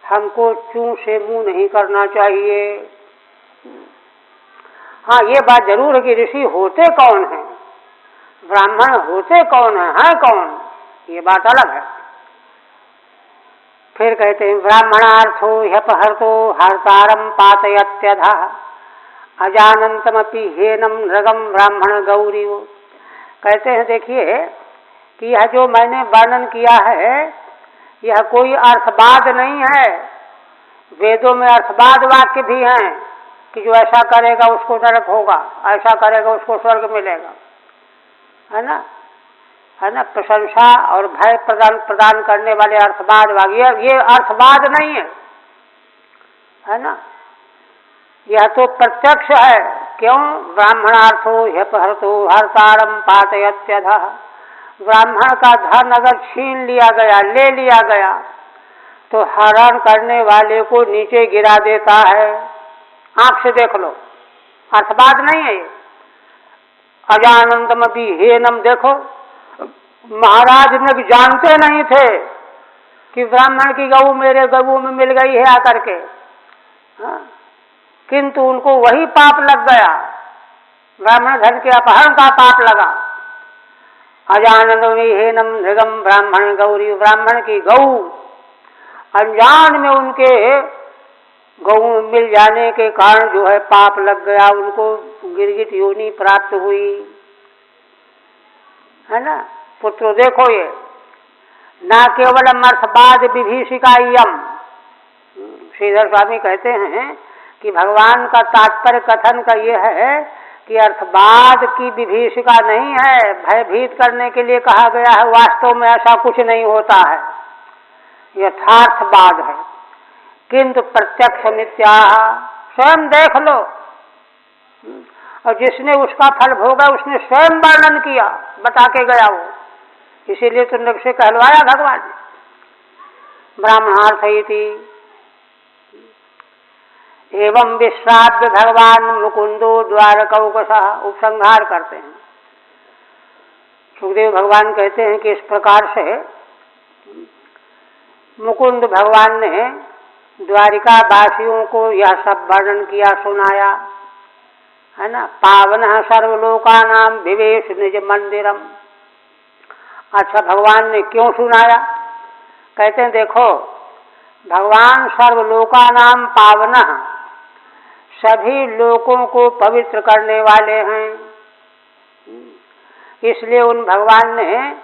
हमको चूं से मुंह नहीं करना चाहिए। हाँ, ये बात जरूर है कि ऋषि होते कौन हैं, ब्राह्मण होते कौन है कौन, ये बात अलग है। फिर कहते हैं ब्राह्मणार्थो ह्यपहर्तो हर्तारम पातयत्यधा अजानंतमपि हेनम नृगम ब्राह्मण गौरी। कहते हैं देखिए कि यह जो मैंने वर्णन किया है, यह कोई अर्थवाद नहीं है। वेदों में अर्थवाद वाक्य भी हैं कि जो ऐसा करेगा उसको नरक होगा, ऐसा करेगा उसको स्वर्ग मिलेगा, है ना, है ना। प्रशंसा और भय प्रदान करने वाले अर्थवाद वाक्य, ये अर्थवाद नहीं है ना। यह तो प्रत्यक्ष है। क्यों? ब्राह्मणार्थो ह्यपहर्तो हर्तारम पातयत्यधः। ब्राह्मण का धन अगर छीन लिया गया, ले लिया गया, तो हरण करने वाले को नीचे गिरा देता है। आंख से देख लो, अर्थवाद नहीं है ये। अजानंतमपि हेनम, देखो महाराज ने जानते नहीं थे कि ब्राह्मण की गऊ मेरे गऊ में मिल गई है आकर के, किंतु उनको वही पाप लग गया, ब्राह्मण धन के अपहरण का पाप लगा। अजानंदमी हेनम नृगम ब्राह्मण गौरी, ब्राह्मण की गऊ अनजान में उनके गऊ में मिल जाने के कारण जो है पाप लग गया, उनको गिरगिट योनि प्राप्त हुई। है ना। पुत्रो देखो ये ना केवलम अर्थवाद विभीषिका यम। श्रीधर स्वामी कहते हैं कि भगवान का तात्पर्य कथन का ये है कि अर्थवाद की विभीषिका नहीं है, भयभीत करने के लिए कहा गया है, वास्तव में ऐसा कुछ नहीं होता है, यथार्थवाद है। किंतु प्रत्यक्ष मिथ्या, स्वयं देख लो। और जिसने उसका फल भोगा उसने स्वयं वर्णन किया, बता के गया वो, इसीलिए तो नृप से कहलवाया भगवान ब्राह्मणार्थ इति। एवं विश्राव्य भगवान मुकुंदो द्वारकौकसः, उपसंहार करते हैं। सुखदेव भगवान कहते हैं कि इस प्रकार से मुकुंद भगवान ने द्वारिका वासियों को यह सब वर्णन किया, सुनाया, है ना। पावनः सर्वलोकानां विवेश निज मंदिरम। अच्छा, भगवान ने क्यों सुनाया? कहते हैं देखो, भगवान सर्वलोकानां पावनः, सभी लोगों को पवित्र करने वाले हैं, इसलिए उन भगवान ने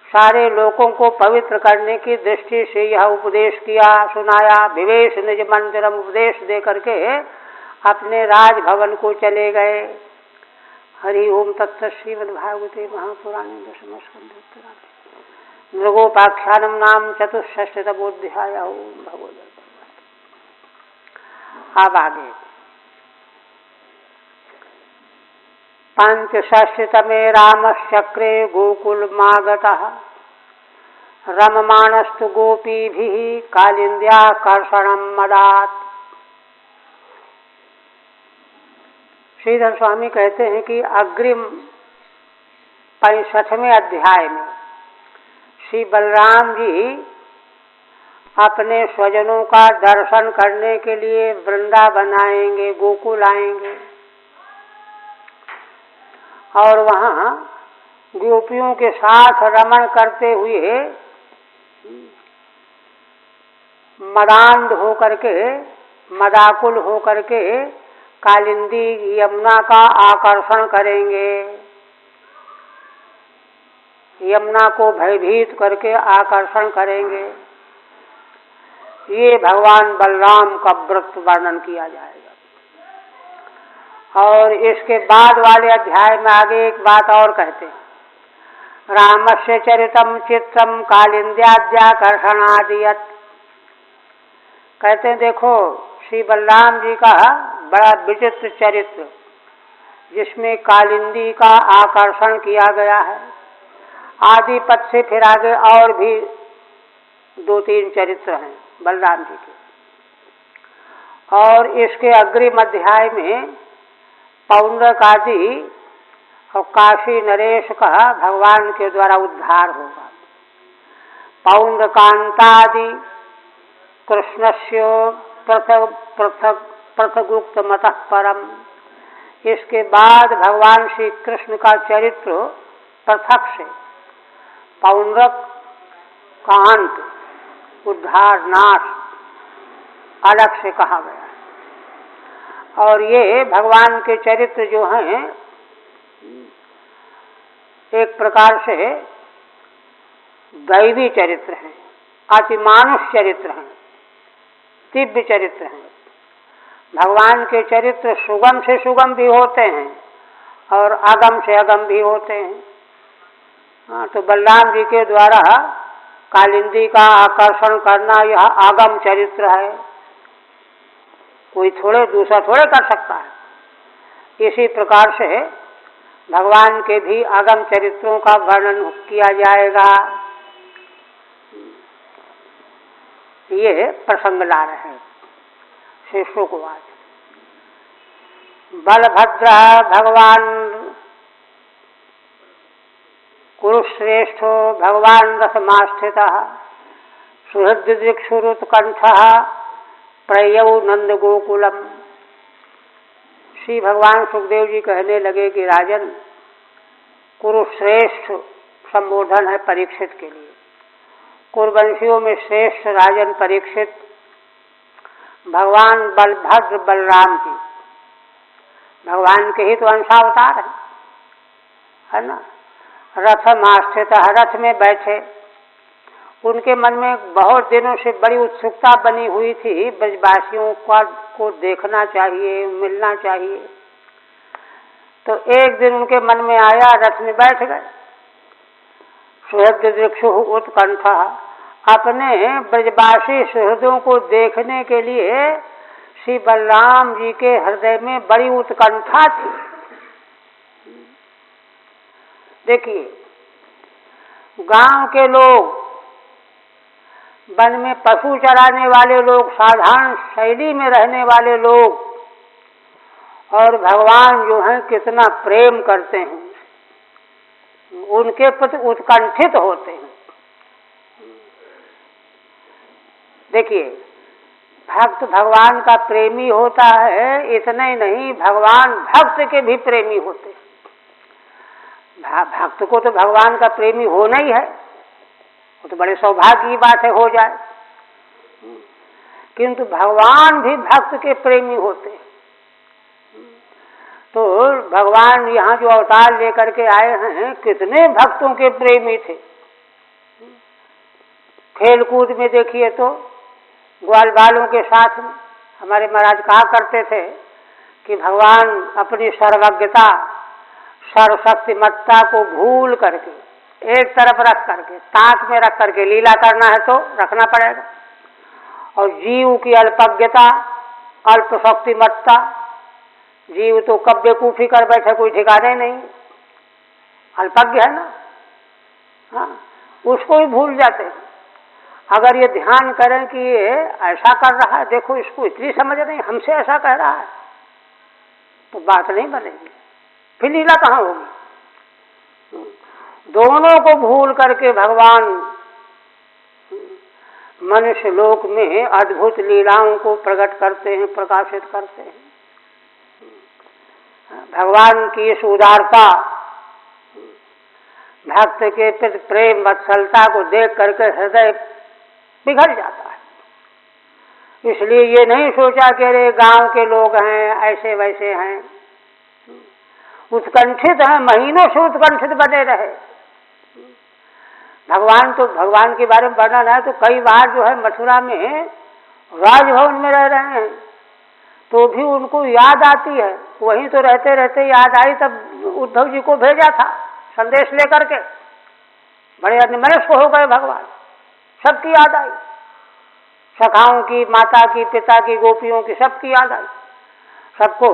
सारे लोगों को पवित्र करने की दृष्टि से यह उपदेश किया, सुनाया। विवेश निज मंदिरम, उपदेश दे करके अपने राजभवन को चले गए। हरि ओम तत्सत्। श्रीमद्भागवते महापुराणे दशमस्कन्धे उत्तरार्धे मृगोपाख्यानम नाम चतुष्षष्टितमोऽध्यायः। ओम भगवते। अब आगे पंचषष्टितमे रामश्चक्रे गोकुलमागतः रममाणस्तु गोपीभिः कालिन्द्याकर्षणं मदात्। श्रीधर स्वामी कहते हैं कि अग्रिम 65वें अध्याय में श्री बलराम जी अपने स्वजनों का दर्शन करने के लिए वृंदावन आएंगे, गोकुल आएंगे, और वहाँ गोपियों के साथ रमण करते हुए मदान्ध होकर के, मदाकुल होकर के कालिंदी यमुना का आकर्षण करेंगे, यमुना को भयभीत करके आकर्षण करेंगे। ये भगवान बलराम का व्रत वर्णन किया जाएगा। और इसके बाद वाले अध्याय में आगे एक बात और कहते हैं, रामस्य चरितम चित्रम कालिंद्याद्याकर्षणादियत। कहते हैं देखो, श्री बलराम जी का बड़ा विचित्र चरित्र, जिसमें कालिंदी का आकर्षण किया गया है। आदि पद से फिर आगे और भी 2-3 चरित्र हैं बलराम जी के। और इसके अग्रिम अध्याय में पौंड्रक आदि और काशी नरेश का भगवान के द्वारा उद्धार होगा। पौंड्रकांतादि कृष्णस्य पृथगुक्त मतः परम। इसके बाद भगवान श्री कृष्ण का चरित्र पृथक से, पौंड्रक का अंत, उद्धार, नाश अलग से कहा गया है। और ये भगवान के चरित्र जो हैं एक प्रकार से दैवी चरित्र हैं, अतिमानुष चरित्र हैं, दिव्य चरित्र हैं। भगवान के चरित्र सुगम से सुगम भी होते हैं और अगम से अगम भी होते हैं। हाँ, तो बलराम जी के द्वारा कालिंदी का आकर्षण करना यह आगम चरित्र है, कोई थोड़े दूसरा थोड़े कर सकता है। इसी प्रकार से भगवान के भी आगम चरित्रों का वर्णन किया जाएगा। ये प्रसंग ला रहे हैं शिष्यों को। आज बलभद्र भगवान कुरुश्रेष्ठो भगवान रसमास्थितः सुहृद्दिक्षुरुत्कंठः प्रयौ नंद गोकुलम। श्री भगवान सुखदेव जी कहने लगे कि राजन, कुरुश्रेष्ठ संबोधन है परीक्षित के लिए। कुरुवंशियों में श्रेष्ठ राजन परीक्षित भगवान बलभद्र बलराम जी, भगवान के ही तो अंशावतार है ना। रथमास्थितः, रथ में बैठे। उनके मन में बहुत दिनों से बड़ी उत्सुकता बनी हुई थी, ब्रजवासियों को देखना चाहिए, मिलना चाहिए। तो एक दिन उनके मन में आया, रथ में बैठ गए। सुहृददृक्षु उत्कंठा, अपने ब्रजवासी सुहृदों को देखने के लिए श्री बलराम जी के हृदय में बड़ी उत्कंठा थी। देखिए, गांव के लोग, वन में पशु चराने वाले लोग, साधारण शैली में रहने वाले लोग, और भगवान जो हैं कितना प्रेम करते हैं, उनके प्रति उत्कंठित होते हैं। देखिए, भक्त भगवान का प्रेमी होता है, इतना ही नहीं, भगवान भक्त के भी प्रेमी होते हैं। भक्त को तो भगवान का प्रेमी होना ही है, वो तो बड़े सौभाग्य की बात है, हो जाए। किंतु भगवान भी भक्त के प्रेमी होते हैं। तो भगवान यहाँ जो अवतार लेकर के आए हैं, कितने भक्तों के प्रेमी थे। खेल कूद में देखिए तो ग्वाल बालों के साथ में हमारे महाराज कहा करते थे कि भगवान अपनी सर्वज्ञता, सर्वशक्तिमत्ता को भूल करके एक तरफ रख करके, ताक में रख करके, लीला करना है तो रखना पड़ेगा, और जीव की अल्पज्ञता, अल्प शक्तिमत्ता, जीव तो कब बेकूफी कर बैठे कोई ठिकाने नहीं, अल्पज्ञ है ना, हाँ, उसको भी भूल जाते हैं। अगर ये ध्यान करें कि ये ऐसा कर रहा है, देखो इसको इतनी समझ नहीं, हमसे ऐसा कह रहा है, तो बात नहीं बनेगी, फिर लीला कहाँ होगी। दोनों को भूल करके भगवान मनुष्य लोक में अद्भुत लीलाओं को प्रकट करते हैं, प्रकाशित करते हैं। भगवान की इस उदारता, भक्त के प्रति प्रेम वत्सलता को देख करके हृदय पिघल जाता है। इसलिए ये नहीं सोचा कि अरे गांव के लोग हैं, ऐसे वैसे हैं, उत्कंठित हैं, महीनों से उत्कंठित बने रहे। भगवान तो, भगवान के बारे में वर्णन है तो कई बार जो है मथुरा में राजभवन में रह रहे हैं, तो भी उनको याद आती है। वहीं तो रहते रहते याद आई, तब उद्धव जी को भेजा था संदेश लेकर के। बड़े अन्यमनस्क हो गए भगवान, सबकी याद आई, सखाओं की, माता की, पिता की, गोपियों की, सबकी याद आई। सबको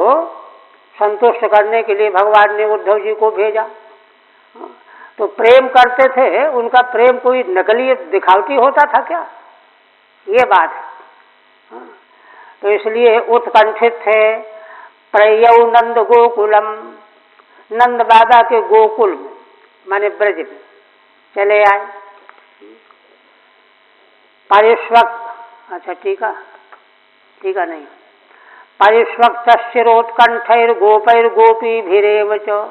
संतुष्ट करने के लिए भगवान ने उद्धव जी को भेजा। तो प्रेम करते थे, उनका प्रेम कोई नकली दिखावटी होता था क्या, ये बात है। तो इसलिए उत्कंठित थे। प्रयौ नंद गोकुलम, नंद बाबा के गोकुल में, माने ब्रज में चले आए। परिष्वक्त, अच्छा ठीक है नहीं, परिष्वक्त शिरोत्कंठैर गोपैर गोपी भीरेव च।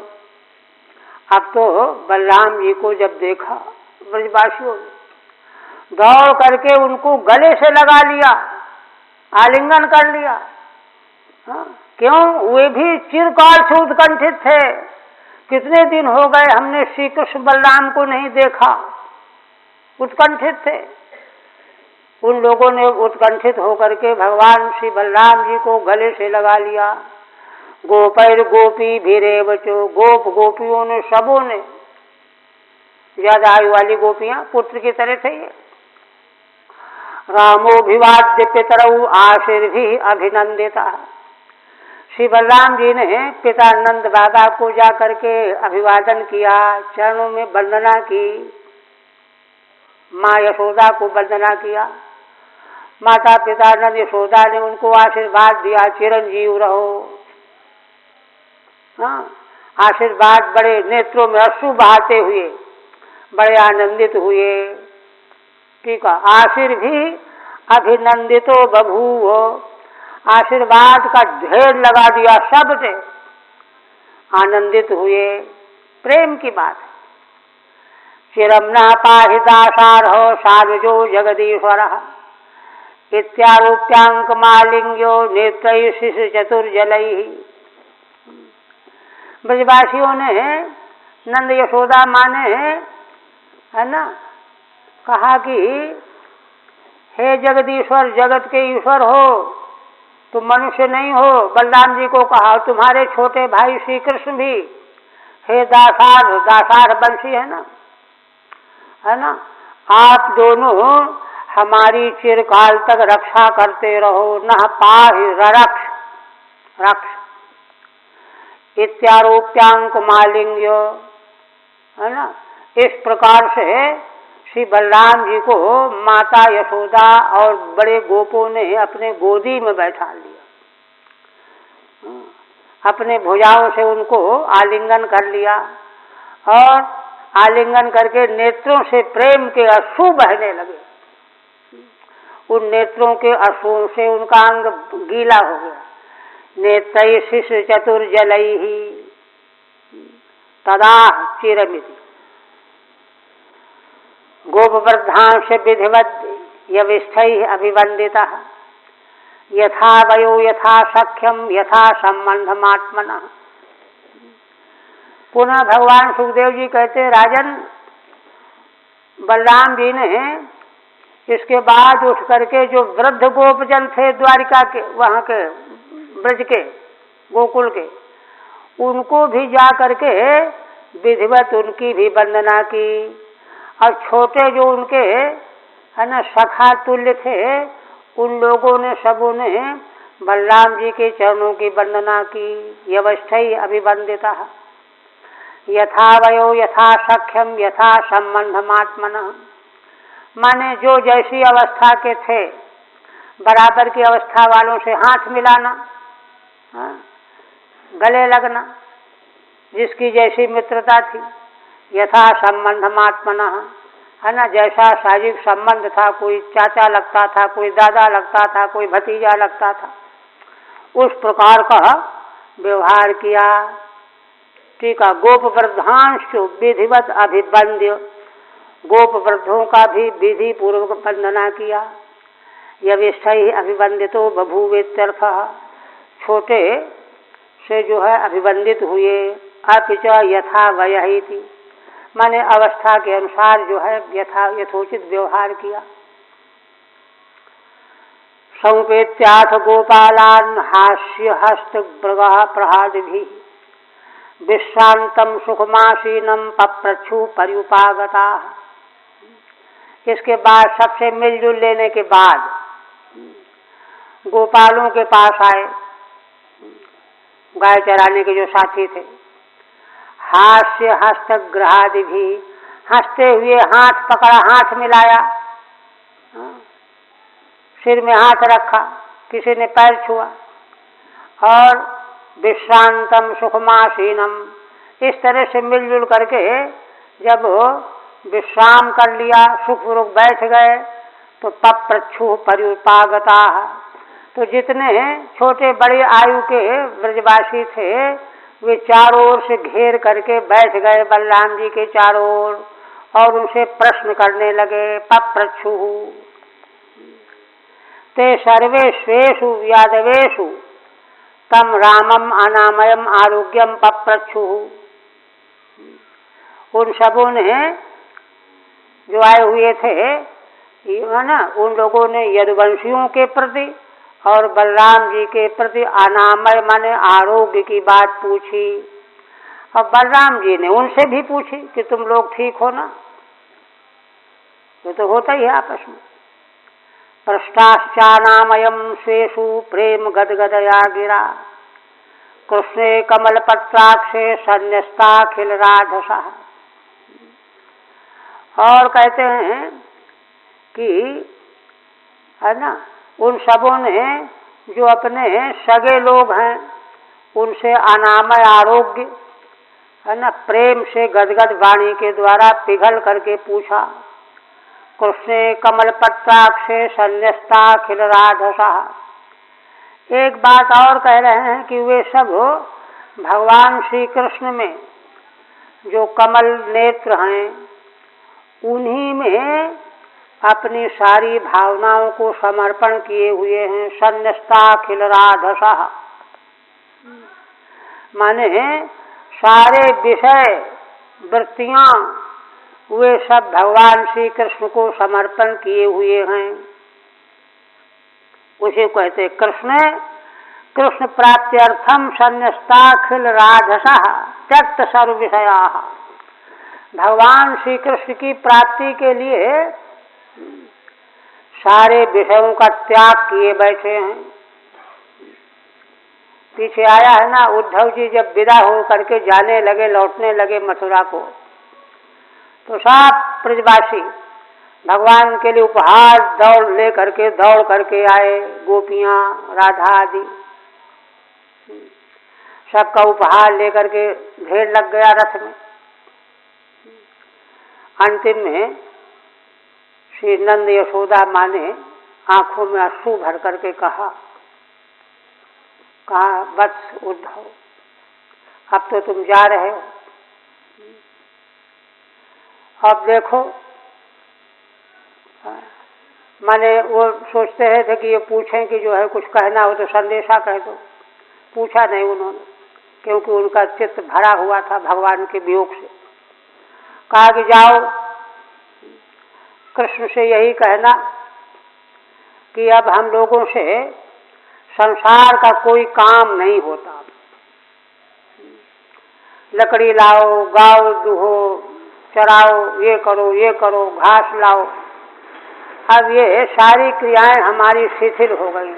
अब तो बलराम जी को जब देखा ब्रजवासियों ने, दौड़ करके उनको गले से लगा लिया, आलिंगन कर लिया। हाँ, क्यों, वे भी चिरकाल से उत्कंठित थे। कितने दिन हो गए हमने श्री कृष्ण बलराम को नहीं देखा, उत्कंठित थे। उन लोगों ने उत्कंठित होकर के भगवान श्री बलराम जी को गले से लगा लिया। गोपैर गोपी भीरेव चो, गोप गोपियों ने, सबों ने, ज्यादा आयु वाली गोपियां पुत्र की तरह थे ये। रामोभिवाद्य पितरऊ आशीर्भि अभिनंदिता, श्री बलराम जी ने पिता नंद बाबा को जाकर के अभिवादन किया, चरणों में वंदना की, माँ यशोदा को वंदना किया। माता पिता नंद यशोदा ने उनको आशीर्वाद दिया, चिरंजीव रहो। हाँ, आशीर्वाद, बड़े नेत्रों में अश्रु बहाते हुए बड़े आनंदित हुए। ठीक है, आशीर्भी अभिनंदितो बभूव, आशीर्वाद का ढेर लगा दिया, सब ने आनंदित हुए। प्रेम की बात है। चिरमना पाहि दासारहो सानुजो जगदीश्वर इत्यारूप्यांक मालिंग्यो नेत्रैः शिशु चतुर्जलैः। ब्रजवासियों ने नंद यशोदा माँ ने, है ना, कहा कि हे जगदीश्वर, जगत के ईश्वर हो, तुम मनुष्य नहीं हो। बलराम जी को कहा, तुम्हारे छोटे भाई श्री कृष्ण भी, हे दासार, दासार बंशी है ना, आप दोनों हमारी चिरकाल तक रक्षा करते रहो। न पाहि रक्ष रक्ष इत्यारोप्यांक मालिंग्य, है ना। इस प्रकार से श्री बलराम जी को माता यशोदा और बड़े गोपों ने अपने गोदी में बैठा लिया, अपने भुजाओं से उनको आलिंगन कर लिया और आलिंगन करके नेत्रों से प्रेम के अश्रु बहने लगे। उन नेत्रों के अश्रुओं से उनका अंग गीला हो गया। नेत्रैः शिशु चतुर्जलैः तदा चिरमिति गोपवृद्धांश विधिवत् यविष्ठैः अभिवन्दितः यथा वयो यथा सख्यम यथा संबंधमात्मनः। पुनः भगवान सुखदेव जी कहते, राजन, बलराम जी ने इसके बाद उठ करके जो वृद्ध गोपजन थे द्वारिका के, वहाँ के ब्रज के, गोकुल के, उनको भी जा करके विधिवत उनकी भी वंदना की। और छोटे जो उनके, है ना, सखा तुल्य थे, उन लोगों ने, सबों ने बलराम जी के चरणों की वंदना की। यवस्थै अभिवंदिता यथा वयो यथा सख्यम यथा संबंधमात्मनः। माने जो जैसी अवस्था के थे, बराबर की अवस्था वालों से हाथ मिलाना, गले लगना, जिसकी जैसी मित्रता थी। यथा संबंधमात्मनः, है ना, जैसा शारीरिक संबंध था, कोई चाचा लगता था, कोई दादा लगता था, कोई भतीजा लगता था, उस प्रकार का व्यवहार किया। ठीक है। गोप वृद्धांश विधिवत अभिवंद्य, गोप वृद्धों का भी विधि पूर्वक वंदना किया। यविष्ठैः अभिवंदितो बभूवेत्यर्थः, छोटे से जो है अभिवंदित हुए। अपिच यथा वयहिति, माने अवस्था के अनुसार जो है यथोचित व्यवहार किया। समुपेत्याथ गोपालान् हास्य हस्त मृगः प्रहादिभिः विश्रांतम सुखमासीनम पप्रच्छु पर्युपागताः। इसके बाद सबसे मिलजुल लेने के बाद गोपालों के पास आए, गाय चराने के जो साथी थे। हास्य हस्त ग्रहादि भी, हंसते हुए हाथ पकड़ा, हाथ मिलाया, सिर में हाथ रखा, किसी ने पैर छुआ। और विश्रांतम सुखमासीनम, इस तरह से मिलजुल करके जब विश्राम कर लिया, सुखपूर्वक बैठ गए, तो पप्रच्छु पर्युपागता, तो जितने छोटे बड़े आयु के ब्रजवासी थे वे चारों ओर से घेर करके बैठ गए बलराम जी के चारों ओर और उनसे प्रश्न करने लगे। पप्रच्छु ते सर्वे स्वेषु यादवेषु तम रामम अनामयम आरोग्यम पप्रच्छु। उन सबों ने, जो आए हुए थे, है ना, उन लोगों ने यदुवंशियों के प्रति और बलराम जी के प्रति अनामय माने आरोग्य की बात पूछी। और बलराम जी ने उनसे भी पूछी कि तुम लोग ठीक हो ना। ये तो होता ही है आपस में। पृष्ठाश्चानामयम स्वेषु प्रेम गदगदया गिरा कृष्णे कमल पत्राक्षे सन्यस्ताखिल राधसा। और कहते हैं कि, है ना, उन सबों ने जो अपने सगे लोग हैं उनसे अनामय आरोग्य, है ना, प्रेम से गदगद वाणी के द्वारा पिघल करके पूछा। कृष्णे कमल पत्राक्षे सन्यस्ताखिल राधसा। एक बात और कह रहे हैं कि वे सब भगवान श्री कृष्ण में जो कमल नेत्र हैं उन्हीं में अपनी सारी भावनाओं को समर्पण किए हुए हैं। सन्यस्ताखिल राधसा माने सारे विषय वृत्तियां वे सब भगवान श्री कृष्ण को समर्पण किए हुए हैं। उसे कहते कृष्ण कृष्ण प्राप्त्यर्थम संन्यस्ताखिल राजसा त्यक्त सर्व विषया। भगवान श्री कृष्ण की प्राप्ति के लिए सारे विषयों का त्याग किए बैठे हैं। पीछे आया है ना, उद्धव जी जब विदा हो करके जाने लगे, लौटने लगे मथुरा को, तो सब ब्रजवासी भगवान के लिए उपहार दौड़ करके आए। गोपियां, राधा आदि सबका उपहार लेकर के ढेर लग गया रथ में। अंतिम में श्री नंद यशोदा माँ ने आंखों में अश्रु भर करके कहा वत्स उद्धव, अब तो तुम जा रहे हो, अब देखो। माने वो सोचते हैं थे कि ये पूछें कि जो है कुछ कहना हो तो संदेशा कह दो। पूछा नहीं उन्होंने, क्योंकि उनका चित्त भरा हुआ था भगवान के वियोग से। कहा कि जाओ कृष्ण से यही कहना कि अब हम लोगों से संसार का कोई काम नहीं होता। लकड़ी लाओ, गाओ दूहो, चराओ, ये करो, घास लाओ। अब ये सारी क्रियाएं हमारी शिथिल हो गई।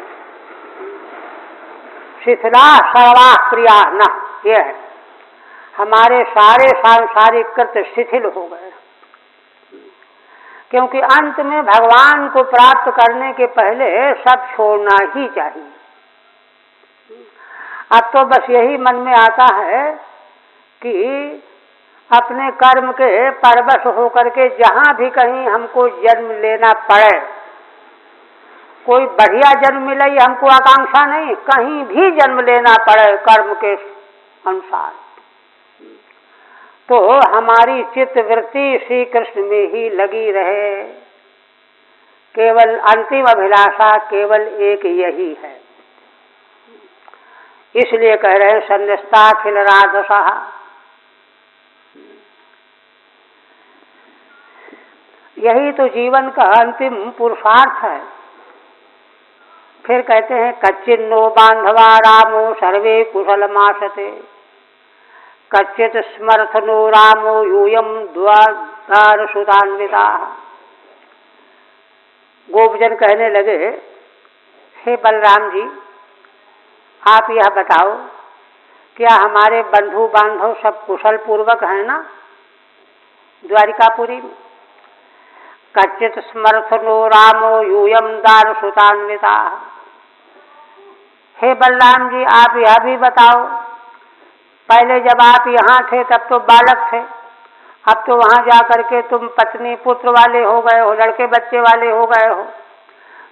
शिथिला सर्वा क्रिया न, ये है हमारे सारे सांसारिक कृत्य शिथिल हो गए। क्योंकि अंत में भगवान को प्राप्त करने के पहले सब छोड़ना ही चाहिए। अब तो बस यही मन में आता है कि अपने कर्म के परवश होकर के जहाँ भी कहीं हमको जन्म लेना पड़े, कोई बढ़िया जन्म मिले ये हमको आकांक्षा नहीं, कहीं भी जन्म लेना पड़े कर्म के अनुसार, तो हमारी चित्त वृत्ति श्री कृष्ण में ही लगी रहे। केवल अंतिम अभिलाषा केवल एक यही है। इसलिए कह रहे हैं संन्यस्ताखिल राजसा। यही तो जीवन का अंतिम पुरुषार्थ है। फिर कहते हैं कच्चिन्नो बांधवा रामो सर्वे कुशलमाशते, कच्चित स्मर्थनो रामो यूयम द्वार सुतान्विता। गोपजन कहने लगे, हे बलराम जी, आप यह बताओ क्या हमारे बंधु बांधव सब कुशल पूर्वक हैं ना द्वारिकापुरी में? कच्चित स्मर्थनो रामो यूयम दार सुतान्विता। हे बलराम जी, आप यह भी बताओ, पहले जब आप यहाँ थे तब तो बालक थे, अब तो वहाँ जा करके तुम पत्नी पुत्र वाले हो गए हो, लड़के बच्चे वाले हो गए हो,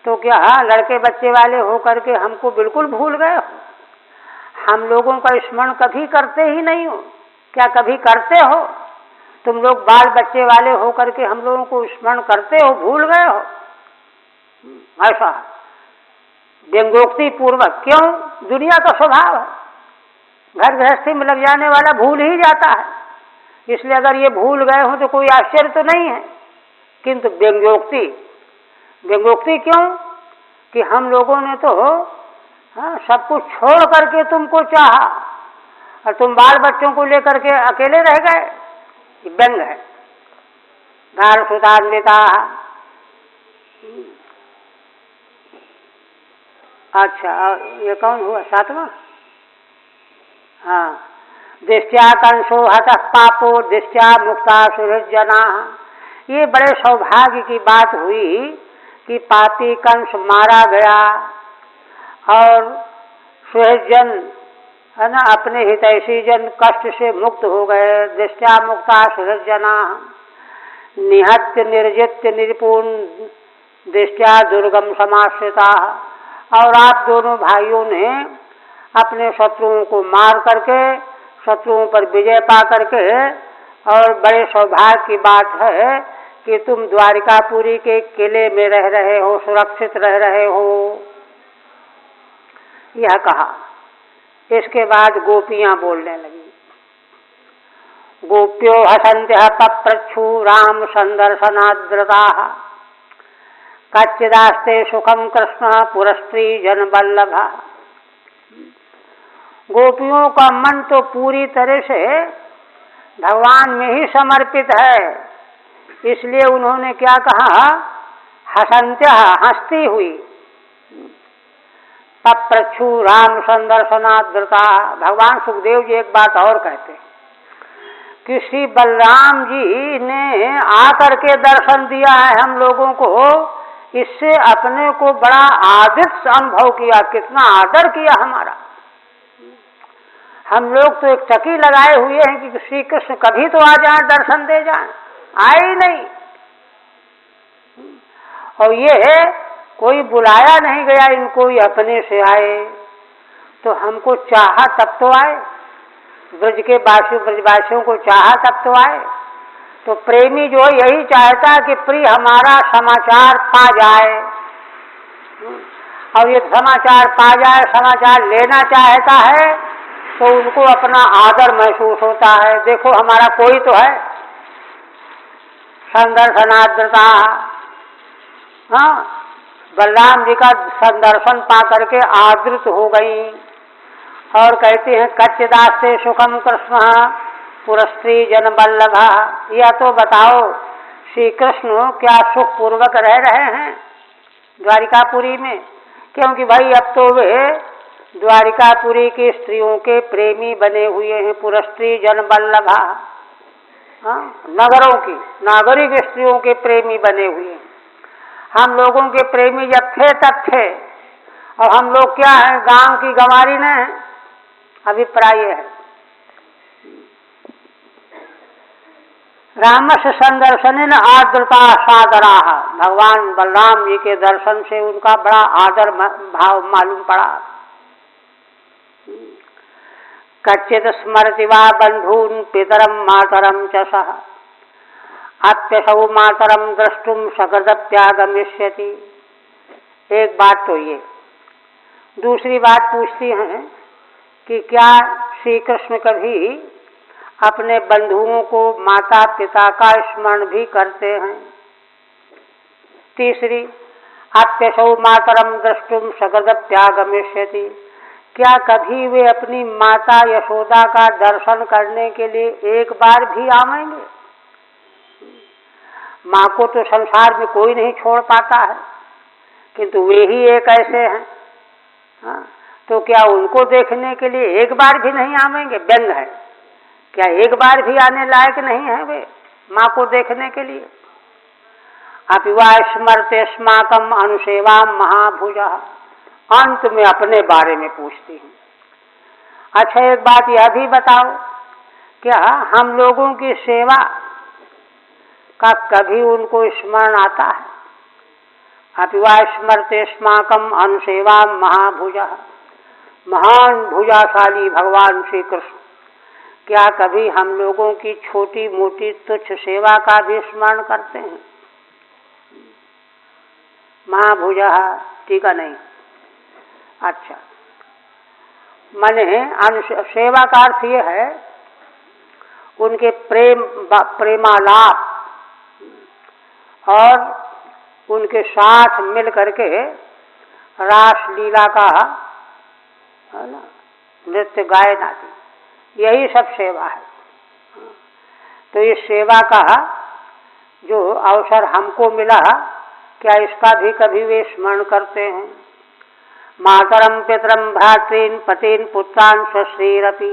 तो क्या लड़के बच्चे वाले हो करके हमको बिल्कुल भूल गए हो? हम लोगों का स्मरण कभी करते ही नहीं हो। क्या कभी करते हो? तुम लोग बाल बच्चे वाले हो करके हम लोगों को स्मरण करते हो, भूल गए हो? ऐसा व्यंग्योक्ति पूर्वक। क्यों? दुनिया का स्वभाव है, घर गृहस्थी में लग जाने वाला भूल ही जाता है। इसलिए अगर ये भूल गए हो तो कोई आश्चर्य तो नहीं है। किंतु व्यंग्योक्ति क्यों? कि हम लोगों ने तो सब कुछ छोड़ करके तुमको चाहा और तुम बाल बच्चों को लेकर के अकेले रह गए। व्यंग है। दार सुतान्विता। अच्छा, ये कौन हुआ? सातवां। हाँ, दृष्टया कंसो हतः पापो दृष्टया मुक्ता सुहृज्जना। ये बड़े सौभाग्य की बात हुई कि पापी कंस मारा गया और सुहृज्जन है ना, अपने हितैषी जन कष्ट से मुक्त हो गए। दृष्टया मुक्ता सुहृज्जना निहत्य निर्जित्य निपुण दृष्टया दुर्गम समाश्रिता। और आप दोनों भाइयों ने अपने शत्रुओं को मार करके, शत्रुओं पर विजय पा करके, और बड़े सौभाग्य की बात है कि तुम द्वारिकापुरी के किले में रह रहे हो, सुरक्षित रह रहे हो, यह कहा। इसके बाद गोपियां बोलने लगी। गोप्यो हसन्त्यः पप्रच्छु राम संदर्शनाद्रताः कच्चिदास्ते सुखम कृष्ण पुरस्त्री जन वल्लभा। गोपियों का मन तो पूरी तरह से भगवान में ही समर्पित है, इसलिए उन्होंने क्या कहा, हसन्त्यः हंसती हुई, पप्रच्छु राम संदर्शनाद्रता। भगवान सुखदेव जी एक बात और कहते हैं कि श्री बलराम जी ने आकर के दर्शन दिया है हम लोगों को, इससे अपने को बड़ा आदर्श अनुभव किया, कितना आदर किया हमारा। हम लोग तो एक टकी लगाए हुए हैं कि श्री कृष्ण कभी तो आ जाए, दर्शन दे जाए, आए ही नहीं। और ये कोई बुलाया नहीं गया इनको, ये अपने से आए, तो हमको चाहा तब तो आए, ब्रज के ब्रजवासियों को चाहा तब तो आए। तो प्रेमी जो यही चाहता है कि प्रिय हमारा समाचार पा जाए, और ये समाचार पा जाए, समाचार लेना चाहता है, तो उनको अपना आदर महसूस होता है, देखो हमारा कोई तो है। संदर्शनाद्रता, हाँ, बलराम जी का संदर्शन पा करके आदृत हो गई। और कहते हैं कच्चिदास्ते सुखम कृष्ण पुरस्त्री जन वल्लभा। यह तो बताओ श्री कृष्ण क्या सुख पूर्वक रह रहे हैं द्वारिकापुरी में, क्योंकि भाई अब तो वे द्वारिकापुरी की स्त्रियों के प्रेमी बने हुए हैं, पुरस्त्री जन वल्लभा। हाँ, नगरों की नागरिक स्त्रियों के प्रेमी बने हुए हैं। हम लोगों के प्रेमी जब थे तब थे, और हम लोग क्या है, गांव की गंवारी न है। अभिप्राय है रामस्य संदर्शन आर्द्रता सादरा। भगवान बलराम जी के दर्शन से उनका बड़ा आदर भाव मालूम पड़ा। कच्चित स्मरति वा बंधून पितरम मातरम च सह अप्यसौ मातरम द्रष्टुम सकृदप्यागमिष्यति। एक बात तो ये, दूसरी बात पूछती हैं कि क्या श्री कृष्ण कभी अपने बंधुओं को, माता पिता का स्मरण भी करते हैं। तीसरी, अप्यसौ मातरम द्रष्टुम सकृदप्यागमिष्यति। क्या कभी वे अपनी माता यशोदा का दर्शन करने के लिए एक बार भी आवेंगे। माँ को तो संसार में कोई नहीं छोड़ पाता है, किंतु वे ही एक ऐसे हैं। हाँ, तो क्या उनको देखने के लिए एक बार भी नहीं आवेंगे। व्यंग है, क्या एक बार भी आने लायक नहीं है वे माँ को देखने के लिए। अपिवा स्मरते स्माकम अनुसेवा महाभुजा। अंत में अपने बारे में पूछती हूँ, अच्छा एक बात यह भी बताओ, क्या हम लोगों की सेवा का कभी उनको स्मरण आता है। अपिवा स्मरते स्माकम अनुसेवा महाभुजा। महान भुजाशाली भगवान श्री कृष्ण क्या कभी हम लोगों की छोटी मोटी तुच्छ सेवा का भी स्मरण करते हैं। महाभुजा, टीका नहीं। अच्छा, माने सेवा का अर्थ ये है उनके प्रेमालाप और उनके साथ मिल करके रास लीला का, है ना, नृत्य गायन आदि, यही सब सेवा है। तो इस सेवा का जो अवसर हमको मिला, क्या इसका भी कभी वे स्मरण करते हैं। मातरम पितरम भ्रातॄन पतीन पुत्रान स्वश्रीरपि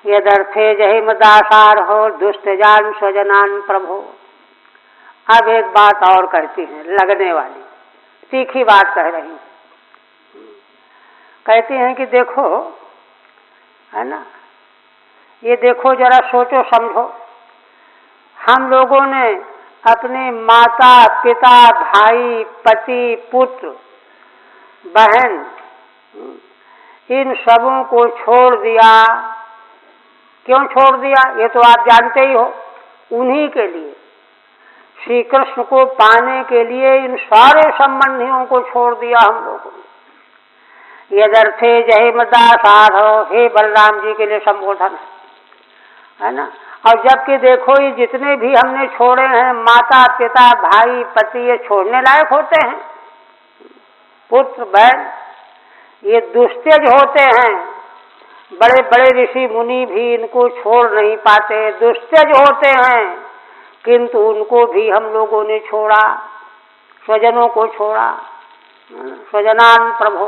यदर्थे जहिम दासार हो दुष्टजान स्वजनान प्रभो। अब एक बात और कहती हैं, लगने वाली तीखी बात कह रही हैं। कहती हैं कि देखो, है ना, ये देखो जरा सोचो समझो, हम लोगों ने अपने माता पिता भाई पति पुत्र बहन इन सबों को छोड़ दिया। क्यों छोड़ दिया ये तो आप जानते ही हो। उन्हीं के लिए, श्री कृष्ण को पाने के लिए इन सारे संबंधियों को छोड़ दिया हम लोगों ने। यदर्थे जहिम दासार हो, हे बलराम जी के लिए संबोधन है ना। और जबकि देखो ये जितने भी हमने छोड़े हैं, माता पिता भाई पति, ये छोड़ने लायक होते हैं। पुत्र बहन ये दुस्तेज होते हैं, बड़े बड़े ऋषि मुनि भी इनको छोड़ नहीं पाते, दुस्तेज होते हैं, किंतु उनको भी हम लोगों ने छोड़ा, स्वजनों को छोड़ा। स्वजनान प्रभो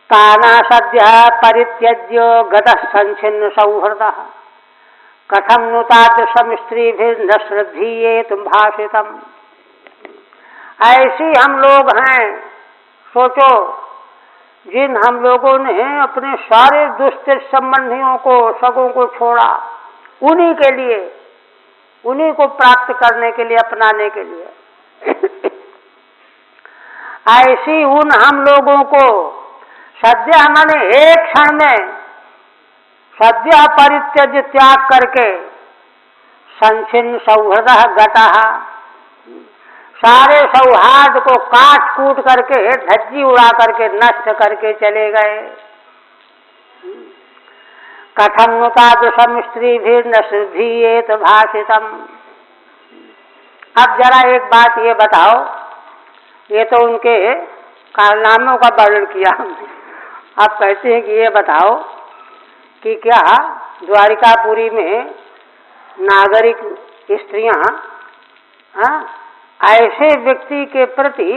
ताना सद्य परित्यज्य गतः संच्छिन्न सौहृदः कथम नु तादृशं स्त्रीभिर्न श्रद्धीयेत भाषितम्। ऐसी हम लोग हैं, सोचो, जिन हम लोगों ने अपने सारे दुष्ट संबंधियों को, सगों को छोड़ा, उन्हीं के लिए, उन्हीं को प्राप्त करने के लिए, अपनाने के लिए। ऐसी उन हम लोगों को सद्य माने एक क्षण में सद्य परित्यज त्याग करके संचिन्न सौहृद गतः सारे सौहार्द को काट कूट करके धज्जी उड़ा करके नष्ट करके चले गए। कथम नु तादृशं स्त्रीभिर्न श्रद्धीयेत भाषितम्। अब जरा एक बात ये बताओ, ये तो उनके कारनामों का वर्णन किया हमने, अब कहते हैं कि ये बताओ कि क्या द्वारिकापुरी में नागरिक स्त्रियां ऐसे व्यक्ति के प्रति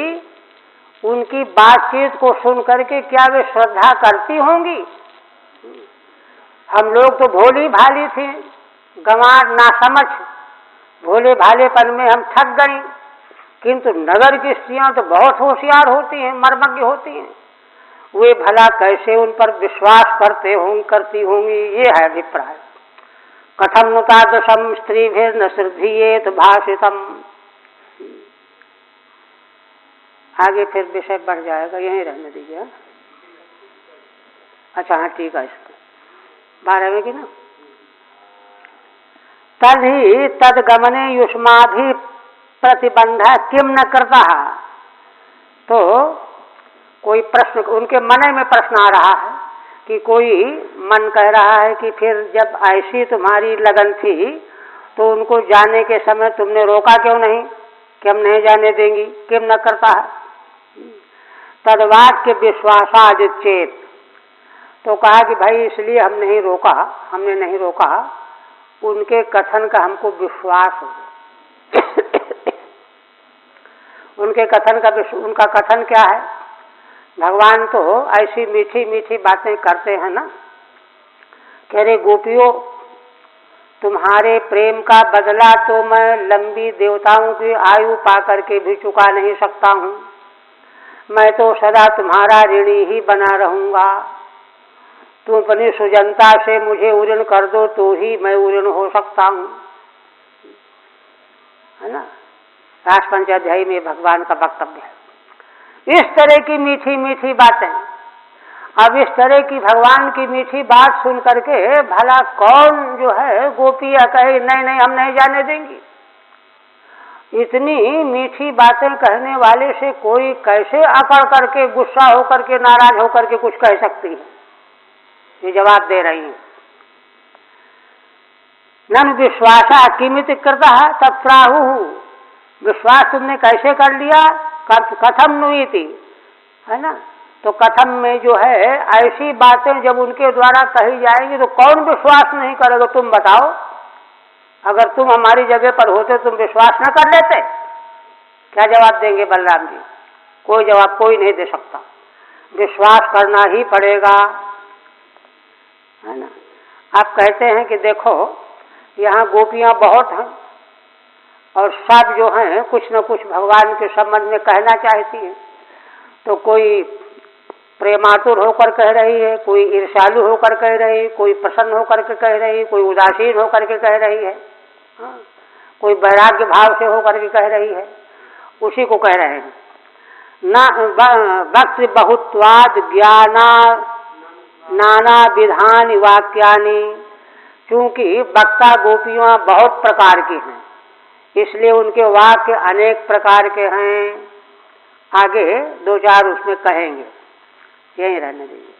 उनकी बातचीत को सुन करके क्या वे श्रद्धा करती होंगी? हम लोग तो भोली भाली थे, गंवार नासमझ, भोले भालेपन में हम थक गए, किंतु नगर की स्त्रियां तो बहुत होशियार होती हैं, मर्मज्ञ होती हैं, वे भला कैसे उन पर विश्वास करती होंगी, ये है अभिप्राय। कथम नु तादृशं स्त्रीभिर्न श्रद्धीयेत भाषितम्। आगे फिर विषय बढ़ जाएगा, यहीं रहने दीजिए। अच्छा हाँ ठीक है, इसको 12वें की ना। तभी तदगमने युष्माभि प्रतिबंध किम न करता। तो कोई प्रश्न उनके मन में प्रश्न आ रहा है कि कोई मन कह रहा है कि फिर जब ऐसी तुम्हारी लगन थी तो उनको जाने के समय तुमने रोका क्यों नहीं कि हम नहीं जाने देंगी, किम न करता है। तदवाक्य विश्वासादिचेत, तो कहा कि भाई इसलिए हम नहीं रोका, हमने नहीं रोका, उनके कथन का हमको विश्वास हो। उनके कथन का उनका कथन क्या है? भगवान तो ऐसी मीठी मीठी बातें करते हैं ना, कह रहे गोपियों तुम्हारे प्रेम का बदला तो मैं लंबी देवताओं की आयु पा करके भी चुका नहीं सकता हूँ, मैं तो सदा तुम्हारा ऋणी ही बना रहूँगा, तुम अपनी सुजनता से मुझे उऋण कर दो तो ही मैं उऋण हो सकता हूँ, है ना। रास पंचाध्यायी में भगवान का वक्तव्य है। इस तरह की मीठी मीठी बातें, अब इस तरह की भगवान की मीठी बात सुन करके भला कौन जो है गोपियाँ कहे नहीं नहीं हम नहीं जाने देंगी। इतनी मीठी बातें कहने वाले से कोई कैसे अकड़ करके, गुस्सा होकर के, नाराज होकर के कुछ कह सकती है? ये जवाब दे रही हैं। नन विश्वासा किमित कृता तत्राहु, विश्वास तुमने कैसे कर लिया? कथम नुईति, है ना। तो कथम में जो है ऐसी बातें जब उनके द्वारा कही जाएंगी तो कौन विश्वास नहीं करेगा? तुम बताओ, अगर तुम हमारी जगह पर होते तुम विश्वास न कर लेते? क्या जवाब देंगे बलराम जी? कोई जवाब कोई नहीं दे सकता, विश्वास करना ही पड़ेगा, है ना। आप कहते हैं कि देखो यहाँ गोपियाँ बहुत हैं और सब जो हैं कुछ न कुछ भगवान के संबंध में कहना चाहती हैं, तो कोई प्रेमातुर होकर कह रही है, कोई ईर्ष्यालु होकर कह रही है, कोई प्रसन्न होकर के कह रही है, कोई उदासीन होकर के कह रही है, हाँ? कोई वैराग्य भाव से होकर के कह रही है, उसी को कह रहे हैं। ना वक्तृ बहुत्वाद ज्ञाना नाना विधान वाक्यानि, क्योंकि वक्ता गोपियाँ बहुत प्रकार की हैं इसलिए उनके वाक्य अनेक प्रकार के हैं। आगे 2-4 उसमें कहेंगे, यहीं रहने दीजिए।